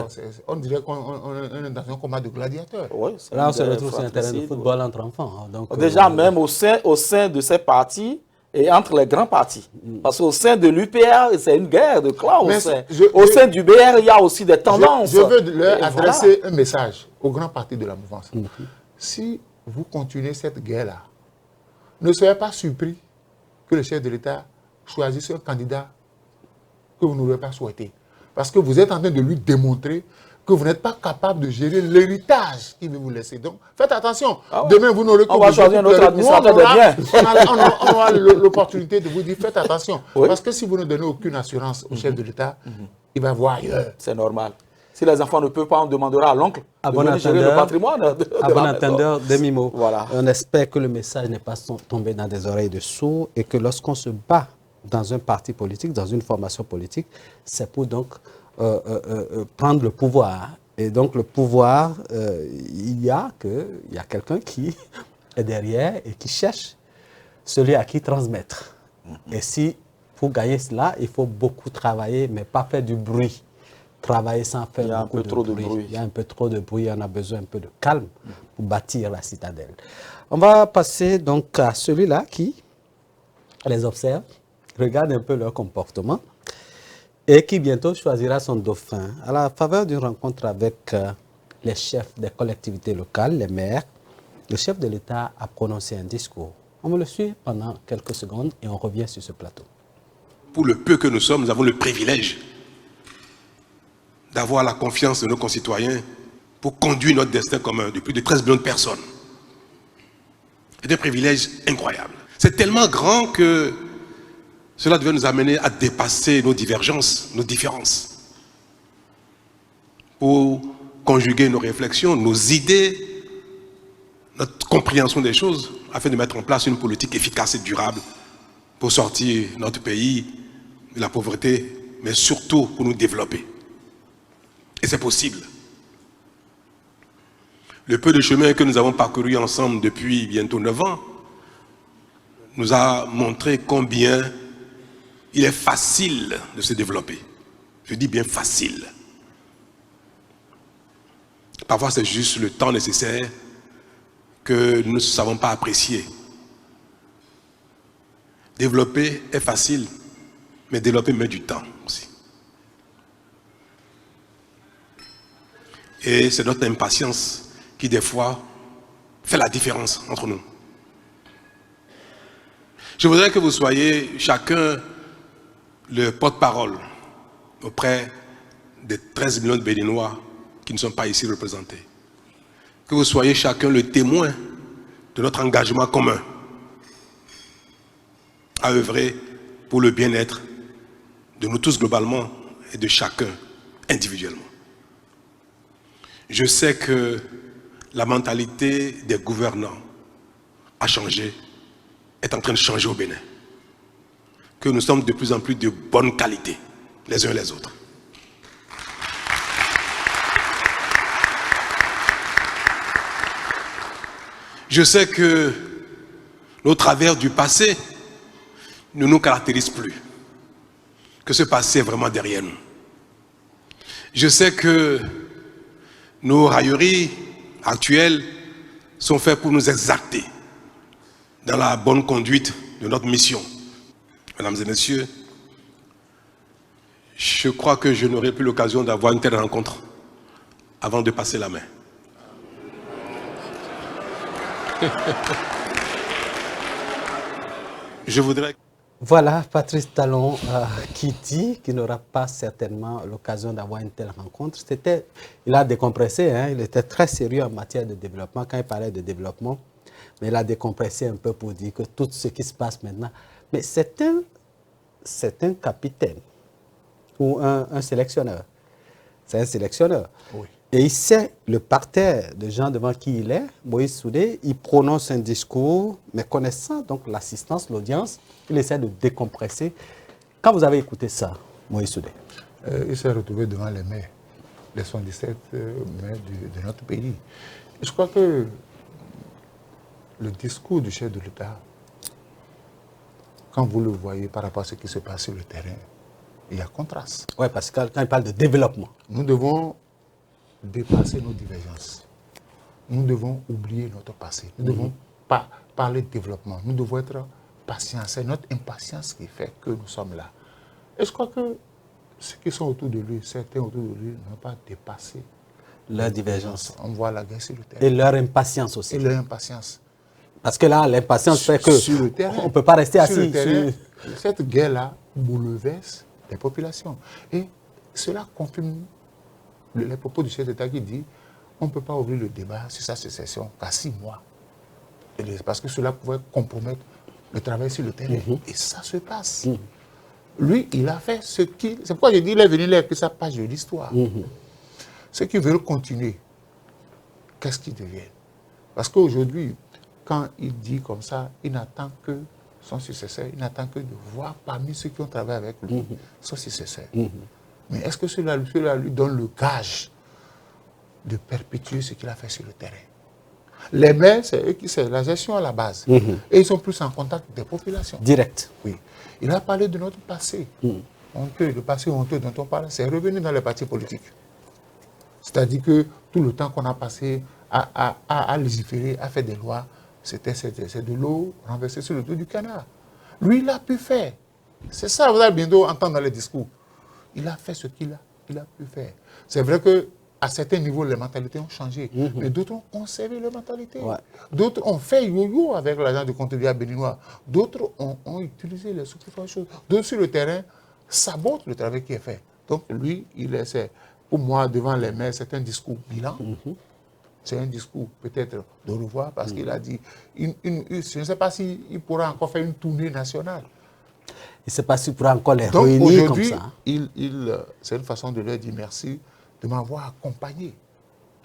on dirait qu'on est dans un combat de gladiateurs. Oui, c'est Là, on une se guerre retrouve sur un terrain de fratricide, football entre enfants. Donc, déjà, même au sein de ces partis et entre les grands partis. Parce qu'au sein de l'UPR, c'est une guerre de clans. Mais Au sein du BR, il y a aussi des tendances. Je veux leur Et adresser un message aux grands partis de la mouvance. Si vous continuez cette guerre-là, ne soyez pas surpris que le chef de l'État choisisse un candidat que vous n'aurez pas souhaité. Parce que vous êtes en train de lui démontrer que vous n'êtes pas capable de gérer l'héritage qu'il veut vous laisser. Donc, faites attention. Ah ouais. Demain, vous n'aurez que On va choisir un autre administrateur de biens. On aura l'opportunité de vous dire, faites attention. Oui. Parce que si vous ne donnez aucune assurance au chef de l'État, il va voir ailleurs. C'est normal. Si les enfants ne peuvent pas, on demandera à l'oncle À de bon venir gérer le entendeur, patrimoine. à bon entendeur, demi-mot. Voilà. On espère que le message n'est pas tombé dans des oreilles de sourds et que lorsqu'on se bat dans un parti politique, dans une formation politique, c'est pour donc prendre le pouvoir. Et donc le pouvoir, il y a quelqu'un qui est derrière et qui cherche celui à qui transmettre. Et si, pour gagner cela, il faut beaucoup travailler, mais pas faire du bruit. Travailler sans faire beaucoup de bruit. Il y a un peu trop de bruit, on a besoin un peu de calme pour bâtir la citadelle. On va passer donc à celui-là qui les observe, regarde un peu leur comportement et qui bientôt choisira son dauphin. À la faveur d'une rencontre avec les chefs des collectivités locales, les maires, le chef de l'État a prononcé un discours. On me le suit pendant quelques secondes et on revient sur ce plateau. Pour le peu que nous sommes, nous avons le privilège d'avoir la confiance de nos concitoyens pour conduire notre destin commun de plus de 13 millions de personnes. C'est un privilège incroyable. C'est tellement grand que cela devait nous amener à dépasser nos divergences, nos différences, pour conjuguer nos réflexions, nos idées, notre compréhension des choses, afin de mettre en place une politique efficace et durable pour sortir notre pays de la pauvreté, mais surtout pour nous développer. Et c'est possible. Le peu de chemin que nous avons parcouru ensemble depuis bientôt 9 ans nous a montré combien il est facile de se développer. Je dis bien facile. Parfois, c'est juste le temps nécessaire que nous ne savons pas apprécier. Développer est facile, mais développer met du temps aussi. Et c'est notre impatience qui, des fois, fait la différence entre nous. Je voudrais que vous soyez chacun le porte-parole auprès des 13 millions de Béninois qui ne sont pas ici représentés. Que vous soyez chacun le témoin de notre engagement commun à œuvrer pour le bien-être de nous tous globalement et de chacun individuellement. Je sais que la mentalité des gouvernants a changé, est en train de changer au Bénin. Que nous sommes de plus en plus de bonne qualité, les uns les autres. Je sais que nos travers du passé ne nous caractérisent plus. Que ce passé est vraiment derrière nous. Je sais que nos railleries actuelles sont faites pour nous exalter dans la bonne conduite de notre mission. Mesdames et messieurs, je crois que je n'aurai plus l'occasion d'avoir une telle rencontre avant de passer la main. Je voudrais... Voilà Patrice Talon qui dit qu'il n'aura pas certainement l'occasion d'avoir une telle rencontre. Il a décompressé, hein, il était très sérieux en matière de développement quand il parlait de développement, mais il a décompressé un peu pour dire que tout ce qui se passe maintenant, mais c'est un capitaine ou un sélectionneur. C'est un sélectionneur. Oui. Et il sait le parterre de gens devant qui il est, Moïse Soudé, il prononce un discours, mais connaissant donc l'assistance, l'audience, il essaie de décompresser. Quand vous avez écouté ça, Moïse Soudé? Il s'est retrouvé devant les maires, les 77 maires de notre pays. Et je crois que le discours du chef de l'État, quand vous le voyez par rapport à ce qui se passe sur le terrain, il y a contraste. Oui, parce que quand il parle de développement. Nous devons dépasser nos divergences. Nous devons oublier notre passé. Nous ne devons pas parler de développement. Nous devons être patients. C'est notre impatience qui fait que nous sommes là. Et je crois que ceux qui sont autour de lui, certains autour de lui, n'ont pas dépassé leur divergence. On voit la guerre sur le terrain. Et leur impatience aussi. Et leur impatience. Parce que là, l'impatience fait que sur le terrain, on ne peut pas rester assis. Sur le terrain, cette guerre-là bouleverse les populations. Et cela confirme les propos du chef d'État qui dit on ne peut pas ouvrir le débat sur sa succession qu'à 6 mois. Parce que cela pouvait compromettre le travail sur le terrain. Et ça se passe. Lui, il a fait ce qu'il... C'est pourquoi je dis qu'il est venu lire sa page de l'histoire. Ceux qui veulent continuer, qu'est-ce qu'ils deviennent? Parce qu'aujourd'hui, quand il dit comme ça, il n'attend que son successeur, il n'attend que de voir parmi ceux qui ont travaillé avec lui son successeur. Mais est-ce que cela lui donne le gage de perpétuer ce qu'il a fait sur le terrain? Les maires, c'est eux qui c'est la gestion à la base. Et ils sont plus en contact des populations. Direct. Oui. Il a parlé de notre passé. Honteux, le passé honteux dont on parle, c'est revenu dans les partis politiques. C'est-à-dire que tout le temps qu'on a passé à légiférer, à faire des lois, c'est de l'eau renversée sur le dos du canard. Lui, il a pu faire. C'est ça, vous allez bientôt entendre dans les discours. Il a fait ce qu'il a pu faire. C'est vrai qu'à certains niveaux, les mentalités ont changé. Mais d'autres ont conservé leur mentalité. Ouais. D'autres ont fait yo-yo avec l'agent de contribuable béninois. D'autres ont utilisé les choses. D'autres, sur le terrain, sabotent le travail qui est fait. Donc, lui, il essaie. Pour moi, devant les maires, c'est un discours bilan. C'est un discours peut-être de revoir parce qu'il a dit, je ne sais pas s'il pourra encore faire une tournée nationale. Il ne sait pas s'il pourra encore les réunir comme ça. C'est une façon de leur dire merci de m'avoir accompagné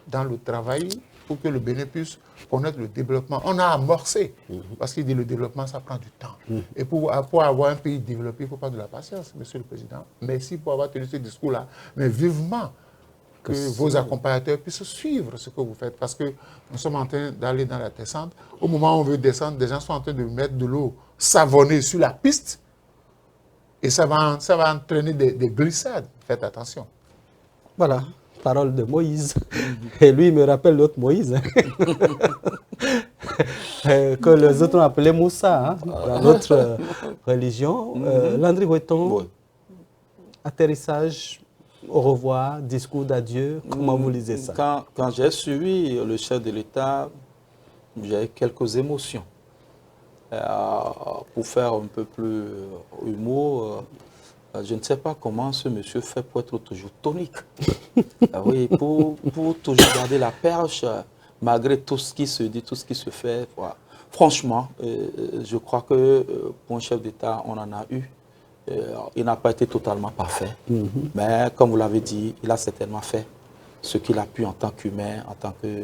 dans le travail pour que le Bénin puisse connaître le développement. On a amorcé, parce qu'il dit le développement, ça prend du temps. Et pour avoir un pays développé, il ne faut pas de la patience, Monsieur le Président. Merci pour avoir tenu ce discours-là. Mais vivement, que vos accompagnateurs puissent suivre ce que vous faites. Parce que nous sommes en train d'aller dans la descente. Au moment où on veut descendre, des gens sont en train de mettre de l'eau savonnée sur la piste. Et ça va entraîner des glissades. Faites attention. Voilà, parole de Moïse. Et lui, il me rappelle l'autre Moïse. Que les autres ont appelé Moussa, hein, dans notre religion. Landry Weton, atterrissage au revoir, discours d'adieu. Comment vous lisez ça? Quand j'ai suivi le chef de l'État, j'ai eu quelques émotions. Pour faire un peu plus humour, je ne sais pas comment ce monsieur fait pour être toujours tonique. Oui, pour toujours garder la perche, malgré tout ce qui se dit, tout ce qui se fait. Voilà. Franchement, je crois que pour un chef d'État, on en a eu. Il n'a pas été totalement parfait. Mais comme vous l'avez dit, il a certainement fait ce qu'il a pu en tant qu'humain, en tant que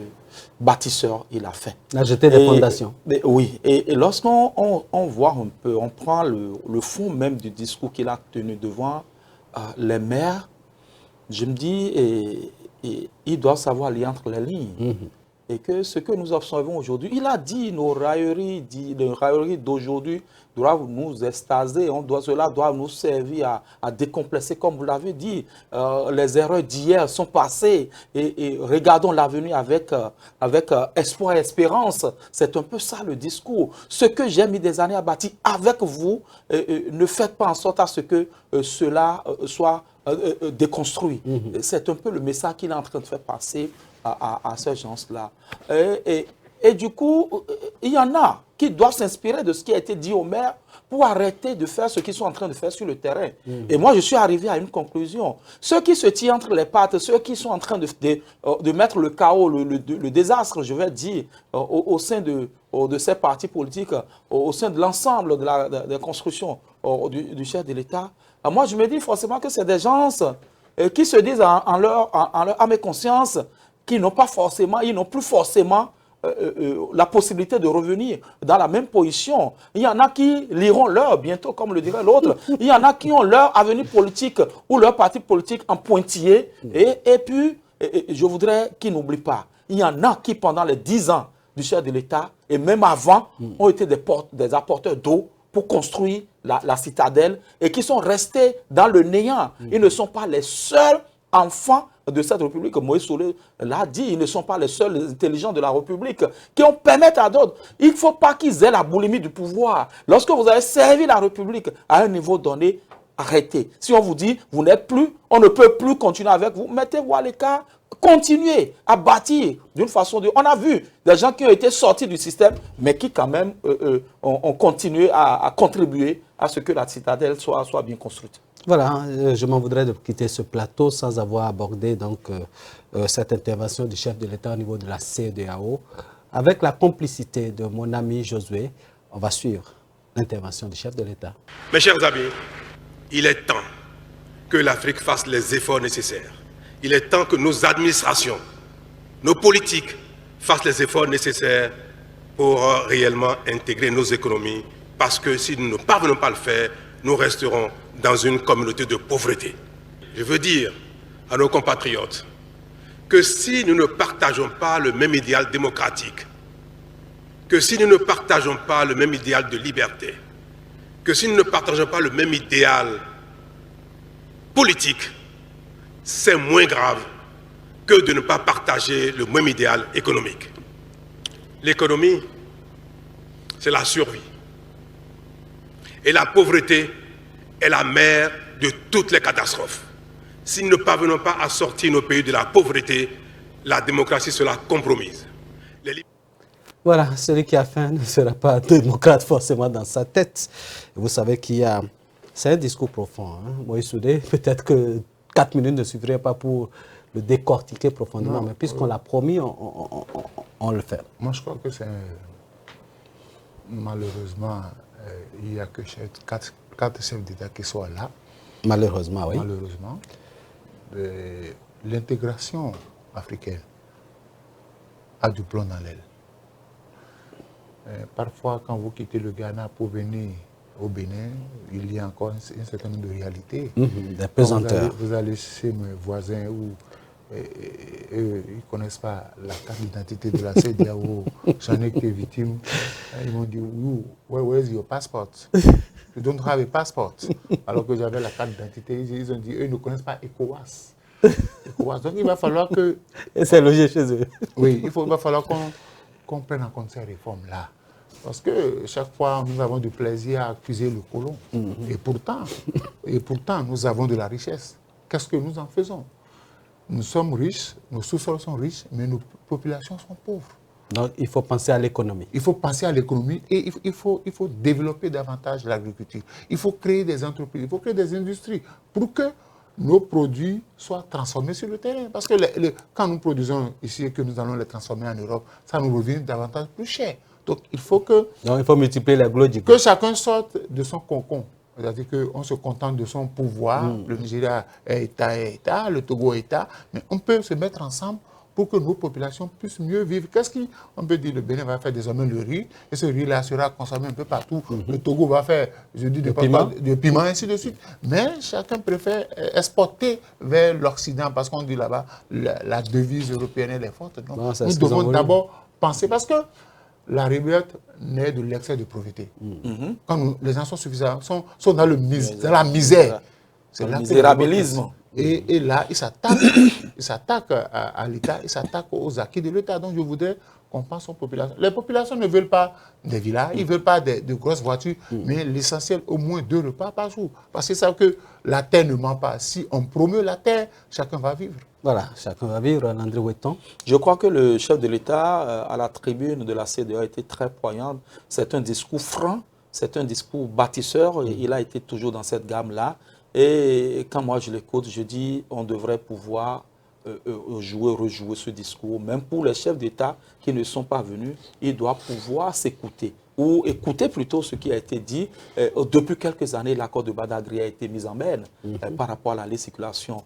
bâtisseur, il a fait. Il a jeté des fondations. Oui, et lorsqu'on voit un peu, on prend le fond même du discours qu'il a tenu devant les maires, je me dis, il doit savoir lire entre les lignes. Et que ce que nous observons aujourd'hui, il a dit, nos railleries d'aujourd'hui doivent nous extaser, cela doit nous servir à décomplexer, comme vous l'avez dit. Les erreurs d'hier sont passées et regardons l'avenir avec espoir et espérance. C'est un peu ça le discours. Ce que j'ai mis des années à bâtir avec vous, ne faites pas en sorte à ce que cela soit déconstruit. C'est un peu le message qu'il est en train de faire passer à ces gens-là. Et du coup, il y en a qui doivent s'inspirer de ce qui a été dit aux maires pour arrêter de faire ce qu'ils sont en train de faire sur le terrain. Et moi, je suis arrivé à une conclusion. Ceux qui se tirent entre les pattes, ceux qui sont en train de mettre le chaos, le désastre, je vais dire, au sein de ces partis politiques, au sein de l'ensemble de la construction du chef de l'État, moi, je me dis forcément que c'est des gens qui se disent en leur âme et conscience qu'ils n'ont pas forcément, ils n'ont plus forcément la possibilité de revenir dans la même position. Il y en a qui liront leur, bientôt, comme le dirait l'autre. Il y en a qui ont leur avenir politique ou leur parti politique en pointillé. Et puis, je voudrais qu'ils n'oublient pas. Il y en a qui, pendant les 10 ans du chef de l'État, et même avant, ont été des apporteurs d'eau pour construire la citadelle et qui sont restés dans le néant. Ils ne sont pas les seuls enfants de cette République. Moïse Soulé l'a dit, ils ne sont pas les seuls intelligents de la République qui ont permis à d'autres. Il ne faut pas qu'ils aient la boulimie du pouvoir. Lorsque vous avez servi la République à un niveau donné, arrêtez. Si on vous dit, vous n'êtes plus, on ne peut plus continuer avec vous, mettez-vous à l'écart, continuez à bâtir d'une façon de... On a vu des gens qui ont été sortis du système, mais qui quand même ont continué à contribuer à ce que la citadelle soit bien construite. Voilà, je m'en voudrais de quitter ce plateau sans avoir abordé donc, cette intervention du chef de l'État au niveau de la CEDEAO. Avec la complicité de mon ami Josué, on va suivre l'intervention du chef de l'État. Mes chers amis, il est temps que l'Afrique fasse les efforts nécessaires. Il est temps que nos administrations, nos politiques fassent les efforts nécessaires pour réellement intégrer nos économies. Parce que si nous ne parvenons pas à le faire, nous resterons dans une communauté de pauvreté. Je veux dire à nos compatriotes que si nous ne partageons pas le même idéal démocratique, que si nous ne partageons pas le même idéal de liberté, que si nous ne partageons pas le même idéal politique, c'est moins grave que de ne pas partager le même idéal économique. L'économie, c'est la survie. Et la pauvreté est la mère de toutes les catastrophes. Si nous ne parvenons pas à sortir nos pays de la pauvreté, la démocratie sera compromise. Voilà, celui qui a faim ne sera pas démocrate forcément dans sa tête. Et vous savez qu'il y a... C'est un discours profond. Hein? Moïse Soulé, peut-être que 4 minutes ne suffiraient pas pour le décortiquer profondément, mais puisqu'on l'a promis, on le fait. Moi, je crois que c'est... Malheureusement, il n'y a que 4 chefs d'État qui soient là. Malheureusement, oui. Malheureusement. L'intégration africaine a du plomb dans l'aile. Parfois, quand vous quittez le Ghana pour venir au Bénin, il y a encore un certain nombre de réalités. Des pesanteurs. Vous allez chez mes voisins où ils ne connaissent pas la carte d'identité de la CEDEAO. J'en ai été victime. Ils m'ont dit, where is your passport? You don't have a passport. Alors que j'avais la carte d'identité, ils ont dit, eux ne connaissent pas ECOWAS. Donc il va falloir que... Et c'est logé chez eux. Oui, il va falloir qu'on prenne en compte ces réformes-là. Parce que chaque fois, nous avons du plaisir à accuser le colon. Et pourtant, nous avons de la richesse. qu'est-ce que nous en faisons? Nous sommes riches, nos sous-sols sont riches, mais nos populations sont pauvres. Donc, il faut penser à l'économie. Il faut penser à l'économie et il faut développer davantage l'agriculture. Il faut créer des entreprises, il faut créer des industries pour que nos produits soient transformés sur le terrain. Parce que quand nous produisons ici et que nous allons les transformer en Europe, ça nous revient davantage plus cher. Donc, il faut multiplier les glodiques. Que chacun sorte de son cocon. C'est-à-dire qu'on se contente de son pouvoir. Le Nigeria est État, le Togo est État. Mais on peut se mettre ensemble pour que nos populations puissent mieux vivre. Qu'est-ce qu'on peut dire? Le Bénin va faire désormais le riz, et ce riz-là sera consommé un peu partout. Le Togo va faire, du piment, ainsi de suite. Mais chacun préfère exporter vers l'Occident, parce qu'on dit là-bas, la devise européenne elle est forte. Donc, nous devons d'abord penser, parce que la rébelliette naît de l'excès de pauvreté. Quand les gens sont suffisants, sont dans la misère. C'est le misérabilisme. Et là, ils s'attaquent à l'État, ils s'attaquent aux acquis de l'État. Donc, je voudrais qu'on pense aux populations. Les populations ne veulent pas des villas, ils ne veulent pas de grosses voitures, mais l'essentiel, au moins 2 repas par jour. Parce qu'ils savent que la terre ne ment pas. Si on promeut la terre, chacun va vivre. Voilà, chacun va vivre. André Weton. Je crois que le chef de l'État, à la tribune de la CEDEAO, a été très poignant. C'est un discours franc, c'est un discours bâtisseur. Et il a été toujours dans cette gamme-là. Et quand moi je l'écoute, je dis on devrait pouvoir rejouer ce discours. Même pour les chefs d'État qui ne sont pas venus, ils doivent pouvoir s'écouter. Ou écouter plutôt ce qui a été dit. Depuis quelques années, l'accord de Badagry a été mis en berne par rapport à la circulation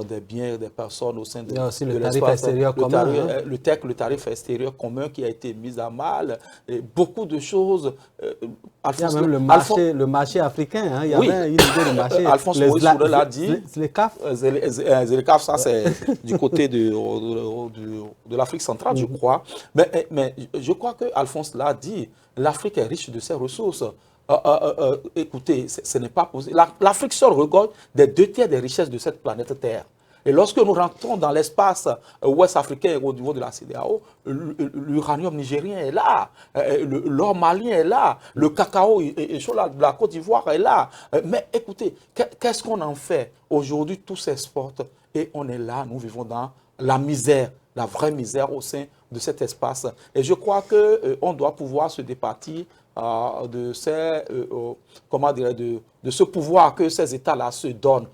des biens, des personnes au sein de aussi le tarif extérieur commun. Le tarif extérieur commun qui a été mis à mal. Et beaucoup de choses. Il y a même le marché africain. Hein. Il y avait une idée de marché. Alphonse Moïse l'a dit. Les CAF. Les CAF, ça c'est du côté de l'Afrique centrale, je crois. Mais je crois que Alphonse l'a dit. L'Afrique est riche de ses ressources. Écoutez, ce n'est pas possible. L'Afrique seule regorge des 2 tiers des richesses de cette planète Terre. Et lorsque nous rentrons dans l'espace ouest africain au niveau de la CEDEAO, l'uranium nigérien est là, l'or malien est là, le cacao et de la Côte d'Ivoire est là. Mais écoutez, qu'est-ce qu'on en fait? Aujourd'hui, tout s'exporte et on est là, nous vivons dans la misère, la vraie misère au sein de cet espace. Et je crois qu'on doit pouvoir se départir de ce pouvoir que ces États-là se donnent.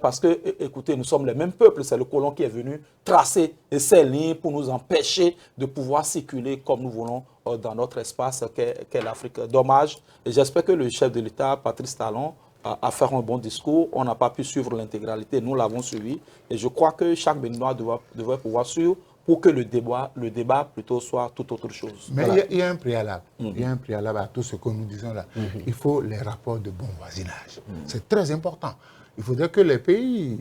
Parce que, écoutez, nous sommes les mêmes peuples. C'est le colon qui est venu tracer ces lignes pour nous empêcher de pouvoir circuler comme nous voulons dans notre espace qu'est l'Afrique. Dommage. Et j'espère que le chef de l'État, Patrice Talon, a fait un bon discours. On n'a pas pu suivre l'intégralité. Nous l'avons suivi. Et je crois que chaque Béninois devrait pouvoir suivre pour que le débat plutôt soit tout autre chose. Mais il y a un préalable. Il y a un préalable à tout ce que nous disons là. Il faut les rapports de bon voisinage. C'est très important. Il faudrait que les pays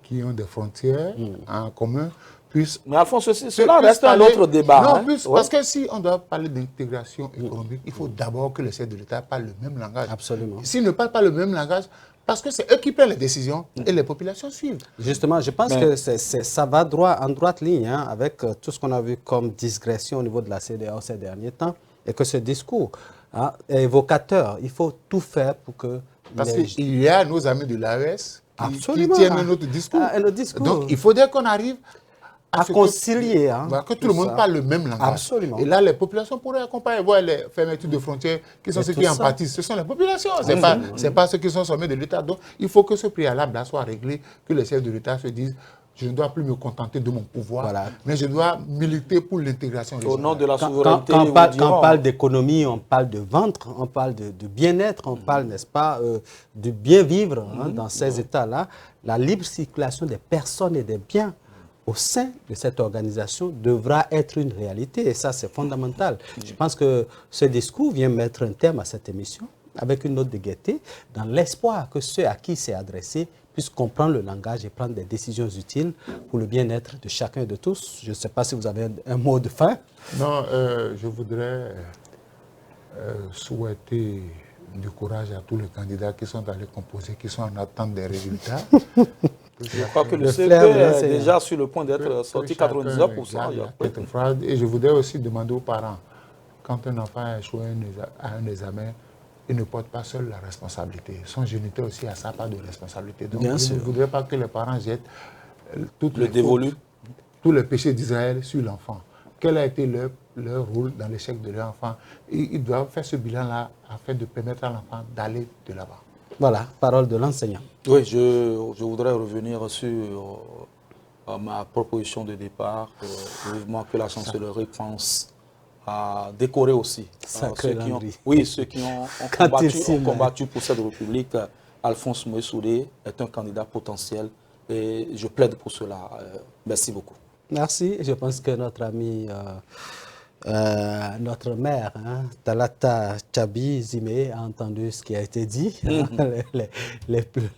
qui ont des frontières en commun puissent... Mais Alphonse, cela reste un autre débat. Non, parce que si on doit parler d'intégration économique, il faut d'abord que les chefs de l'État parlent le même langage. Absolument. S'ils ne parlent pas le même langage, parce que c'est eux qui prennent les décisions et les populations suivent. Justement, je pense que ça va en droite ligne avec tout ce qu'on a vu comme digression au niveau de la CEDEAO ces derniers temps et que ce discours est évocateur. Il faut tout faire pour que... Parce qu'il y a nos amis de l'AES qui tiennent notre discours. Donc, il faudrait qu'on arrive à concilier. Que tout le monde parle le même langage. Absolument. Et là, les populations pourraient accompagner. Voir les fermetures de frontières, qui sont ceux qui en pâtissent. Ce sont les populations. Ce n'est pas ceux qui sont sommés de l'État. Donc, il faut que ce préalable-là soit réglé, que les chefs de l'État se disent je ne dois plus me contenter de mon pouvoir, mais je dois militer pour l'intégration régionale. Au nom de la souveraineté. Quand on parle d'économie, on parle de ventre, on parle de bien-être, on parle, n'est-ce pas, de bien vivre dans ces États-là. La libre circulation des personnes et des biens au sein de cette organisation devra être une réalité. Et ça, c'est fondamental. Je pense que ce discours vient mettre un terme à cette émission avec une note de gaieté, dans l'espoir que ceux à qui c'est adressé puissent comprendre le langage et prendre des décisions utiles pour le bien-être de chacun et de tous. Je ne sais pas si vous avez un mot de fin. Non, je voudrais souhaiter du courage à tous les candidats qui sont allés composer, qui sont en attente des résultats. Je crois que le CP est déjà sur le point d'être sorti 99%. Et je voudrais aussi demander aux parents, quand un enfant a échoué à un examen, il ne porte pas seul la responsabilité. Son géniteur aussi a sa part de responsabilité. Donc, Bien je sûr. ne voudrais pas que les parents jettent toutes Le les dévolu. fautes, tous les péchés d'Israël sur l'enfant. Quel a été leur rôle dans l'échec de leur enfant? Ils doivent faire ce bilan-là afin de permettre à l'enfant d'aller de là-bas. Voilà, parole de l'enseignant. Oui, je voudrais revenir sur ma proposition de départ. Vivement que la chancellerie pense à décorer aussi Sacré ceux qui ont, Landry. oui, ceux qui ont Quand combattu, il s'y met. combattu pour cette république. Alphonse Moïse Soudé est un candidat potentiel et je plaide pour cela. Merci beaucoup. Merci. Je pense que notre ami, notre maire, hein, Talata Tchabi Zimé, a entendu ce qui a été dit,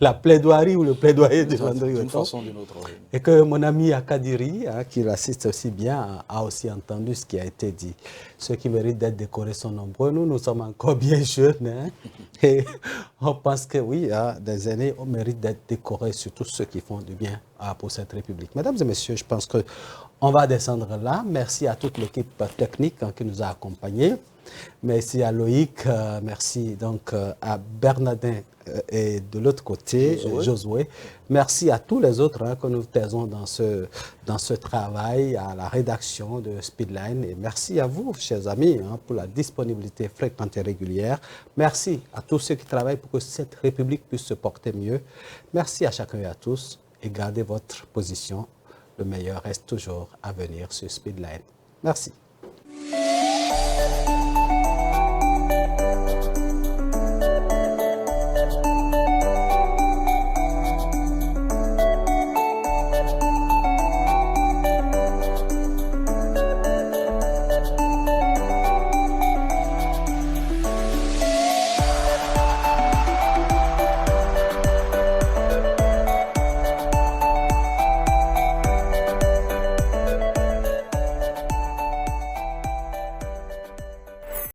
la plaidoirie ou le plaidoyer de Landry D'une Weto. façon ou d'une autre. Oui. Et que mon ami Akadiri, hein, qui l'assiste aussi bien, a aussi entendu ce qui a été dit. Ceux qui méritent d'être décorés sont nombreux. Nous sommes encore bien jeunes. Hein, et on pense que oui, hein, des aînés, on mérite d'être décorés, surtout ceux qui font du bien pour cette République. Mesdames et messieurs, je pense qu'on va descendre là. Merci à toute l'équipe technique qui nous a accompagnés. Merci à Loïc, merci donc à Bernardin et de l'autre côté, Josué. Merci à tous les autres que nous taisons dans ce travail, à la rédaction de Speedline. Et merci à vous, chers amis, pour la disponibilité fréquente et régulière. Merci à tous ceux qui travaillent pour que cette République puisse se porter mieux. Merci à chacun et à tous et gardez votre position. Le meilleur reste toujours à venir sur Speedline. Merci.